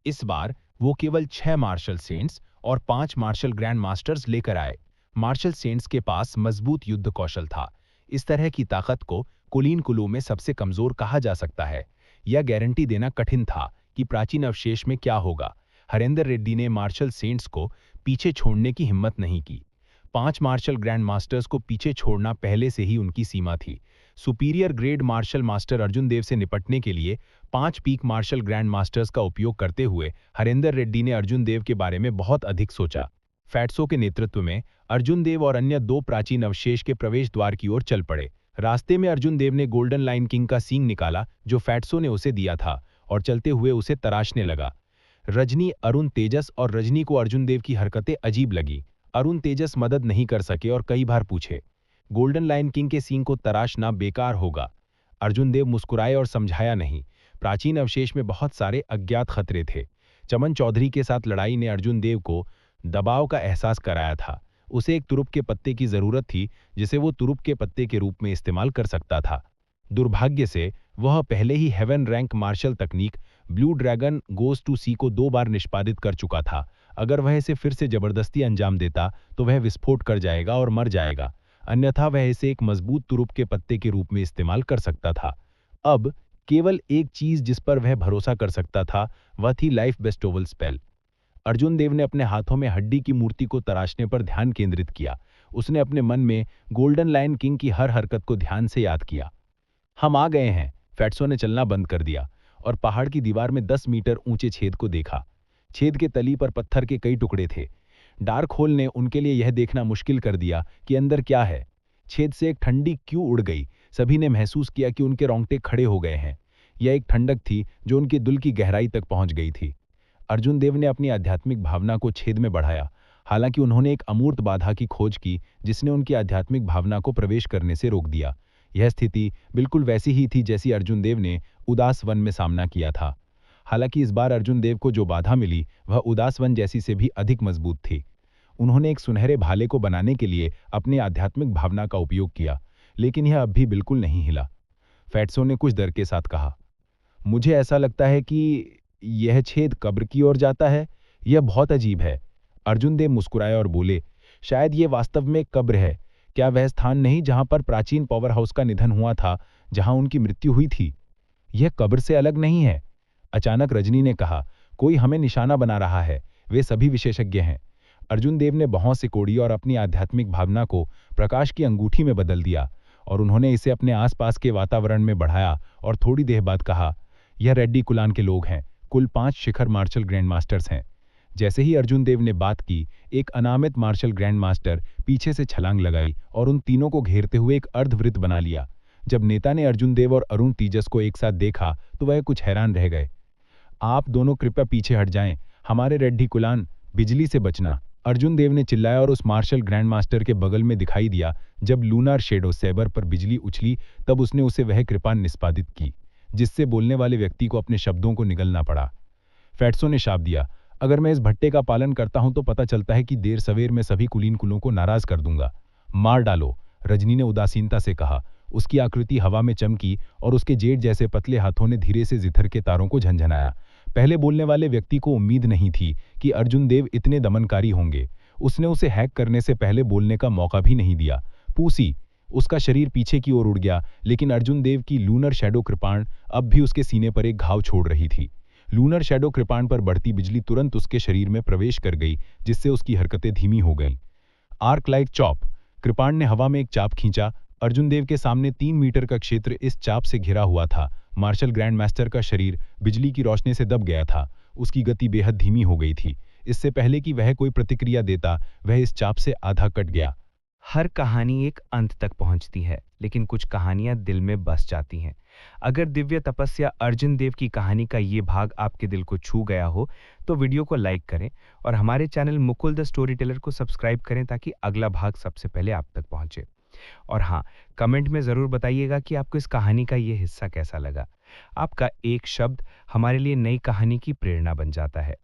इस बार वो केवल 6 मार्शल सेंट्स और 5 मार्शल ग्रैंड मास्टर्स लेकर आए। मार्शल सेंट्स के पास मजबूत युद्ध कौशल था। इस तरह की ताकत को कुलीन कुलों में सबसे कमजोर कहा जा सकता है। यह गारंटी देना कठिन था कि प्राचीन अवशेष में क्या होगा। हरेंद्र रेड्डी ने मार्शल सेंट्स को पीछे छोड़ने की हिम्मत नहीं की। 5 मार्शल ग्रैंड मास्टर्स को पीछे छोड़ना पहले से ही उनकी सीमा थी। Superior grade martial master Arjun Dev से निपटने के लिए 5 पीक मार्शल ग्रैंड मास्टर्स का उपयोग करते हुए हरेंद्र रेड्डी ने अर्जुन देव के बारे में बहुत अधिक सोचा। फैट्सो के नेतृत्व में अर्जुन देव और अन्य 2 प्राचीन अवशेष के प्रवेश द्वार की ओर चल पड़े। रास्ते में अर्जुन देव ने गोल्डन लाइन किंग का सींग निकाला जो फैट्सो ने उसे दिया था और चलते हुए उसे तराशने लगा। रजनी, अरुण तेजस और रजनी को अर्जुन देव की हरकतें अजीब लगी। अरुण तेजस मदद नहीं कर सके और कई बार पूछे। गोल्डन लाइन किंग के सींग को तराशना बेकार होगा। अर्जुन देव मुस्कुराए और समझाया नहीं। प्राचीन अवशेष में बहुत सारे अज्ञात खतरे थे। चमन चौधरी के साथ लड़ाई ने अर्जुन देव को दबाव का एहसास कराया था। उसे एक तुरुप के पत्ते की जरूरत थी जिसे वो तुरुप के पत्ते के रूप में इस्तेमाल कर सकता था। दुर्भाग्य से वह पहले ही हेवन रैंक मार्शल तकनीक ब्लू ड्रैगन गोज टू सी को 2 बार निष्पादित कर चुका था। अगर वह इसे फिर से जबरदस्ती अंजाम देता तो वह विस्फोट कर जाएगा और मर जाएगा, अन्यथा वह इसे एक मजबूत तुरुप के पत्ते के रूप में इस्तेमाल कर सकता था। अब केवल एक चीज जिस पर वह भरोसा कर सकता था वह थी लाइफ बेस्टोवल स्पेल। अर्जुन देव ने अपने हाथों में हड्डी की मूर्ति को तराशने पर ध्यान केंद्रित किया। उसने अपने मन में गोल्डन लाइन किंग की हर हरकत को ध्यान से याद किया। हम आ गए हैं। फैट्सो ने चलना बंद कर दिया और पहाड़ की दीवार में 10 मीटर ऊंचे छेद को देखा। छेद के तली पर पत्थर के कई टुकड़े थे। डार्क होल ने उनके लिए यह देखना मुश्किल कर दिया कि अंदर क्या है। छेद से एक ठंडी क्यों उड़ गई। सभी ने महसूस किया कि उनके रोंगटे खड़े हो गए हैं। यह एक ठंडक थी जो उनके दिल की गहराई तक पहुंच गई थी। अर्जुन देव ने अपनी आध्यात्मिक भावना को छेद में बढ़ाया। हालांकि उन्होंने एक अमूर्त बाधा की खोज की जिसने उनकी आध्यात्मिक भावना को प्रवेश करने से रोक दिया। यह स्थिति बिल्कुल वैसी ही थी जैसी अर्जुन देव ने उदास वन में सामना किया था। हालांकि इस बार अर्जुन देव को जो बाधा मिली वह उदास वन जैसी से भी अधिक मजबूत थी। उन्होंने एक सुनहरे भाले को बनाने के लिए अपनी आध्यात्मिक भावना का उपयोग किया, लेकिन यह अब भी बिल्कुल नहीं हिला। फैट्सो ने कुछ डर के साथ कहा, मुझे ऐसा लगता है कि यह छेद कब्र की ओर जाता है। यह बहुत अजीब है। अर्जुन देव मुस्कुराए और बोले, शायद यह वास्तव में कब्र है। क्या वह स्थान नहीं जहां पर प्राचीन पावर हाउस का निधन हुआ था, जहां उनकी मृत्यु हुई थी? यह कब्र से अलग नहीं है। अचानक रजनी ने कहा, कोई हमें निशाना बना रहा है। वे सभी विशेषज्ञ हैं। अर्जुन देव ने भौं सिकोड़ी और अपनी आध्यात्मिक भावना को प्रकाश की अंगूठी में बदल दिया और उन्होंने इसे अपने आसपास के वातावरण में बढ़ाया और थोड़ी देर बाद कहा, यह रेड्डी कुलान के लोग हैं। कुल 5 शिखर मार्शल ग्रैंड मास्टर्स हैं। जैसे ही अर्जुन देव ने बात की, एक अनामित मार्शल ग्रैंड मास्टर पीछे से छलांग लगाई और उन तीनों को घेरते हुए एक अर्धवृत्त बना लिया। जब नेता ने अर्जुन देव और अरुण तेजस को एक साथ देखा तो वह कुछ हैरान रह गए। आप दोनों कृपया पीछे हट जाएं। हमारे रेड्डी कुलान, बिजली से बचना। अर्जुन देव ने चिल्लाया और उस मार्शल ग्रैंड मास्टर के बगल में दिखाई दिया। जब लूनार शेडो सेबर पर बिजली उछली तब उसने उसे वह कृपा निष्पादित की जिससे बोलने वाले व्यक्ति को अपने शब्दों को निगलना पड़ा। फैट्सो ने शाप दिया, अगर मैं इस भट्टे का पालन करता हूं तो पता चलता है कि देर सवेर में सभी कुलीन कुलों को नाराज कर दूंगा। मार डालो, रजनी ने उदासीनता से कहा। उसकी आकृति हवा में चमकी और उसके जेठ जैसे पतले हाथों ने धीरे से जिथर के तारों को झंझनाया। पहले बोलने वाले व्यक्ति को उम्मीद नहीं थी कि अर्जुन देव इतने दमनकारी होंगे। उसने उसे हैक करने से पहले बोलने का मौका भी नहीं दिया। पूसी, उसका शरीर पीछे की ओर उड़ गया, लेकिन अर्जुन देव की लूनर शैडो कृपाण अब भी उसके सीने पर एक घाव छोड़ रही थी। लूनर शैडो कृपाण पर बढ़ती बिजली तुरंत उसके शरीर में प्रवेश कर गई जिससे उसकी हरकतें धीमी हो गईं। आर्क लाइट चॉप, कृपाण ने हवा में एक चाप खींचा। अर्जुन देव के सामने 3 मीटर का क्षेत्र इस चाप से घिरा हुआ था। मार्शल ग्रैंड मास्टर का शरीर बिजली की रोशनी से दब गया था। उसकी गति बेहद धीमी हो गई थी। इससे पहले कि वह कोई प्रतिक्रिया देता, वह इस चाप से आधा कट गया। हर कहानी एक अंत तक पहुंचती है, लेकिन कुछ कहानियां दिल में बस जाती हैं। अगर दिव्य तपस्या अर्जुन देव की कहानी का ये भाग आपके दिल को छू गया हो तो वीडियो को लाइक करें और हमारे channel Mukul the story teller को सब्सक्राइब करें ताकि अगला भाग सबसे पहले आप तक पहुंचे। और हाँ, कमेंट में ज़रूर बताइएगा कि आपको इस कहानी का ये हिस्सा कैसा लगा। आपका एक शब्द हमारे लिए नई कहानी की प्रेरणा बन जाता है।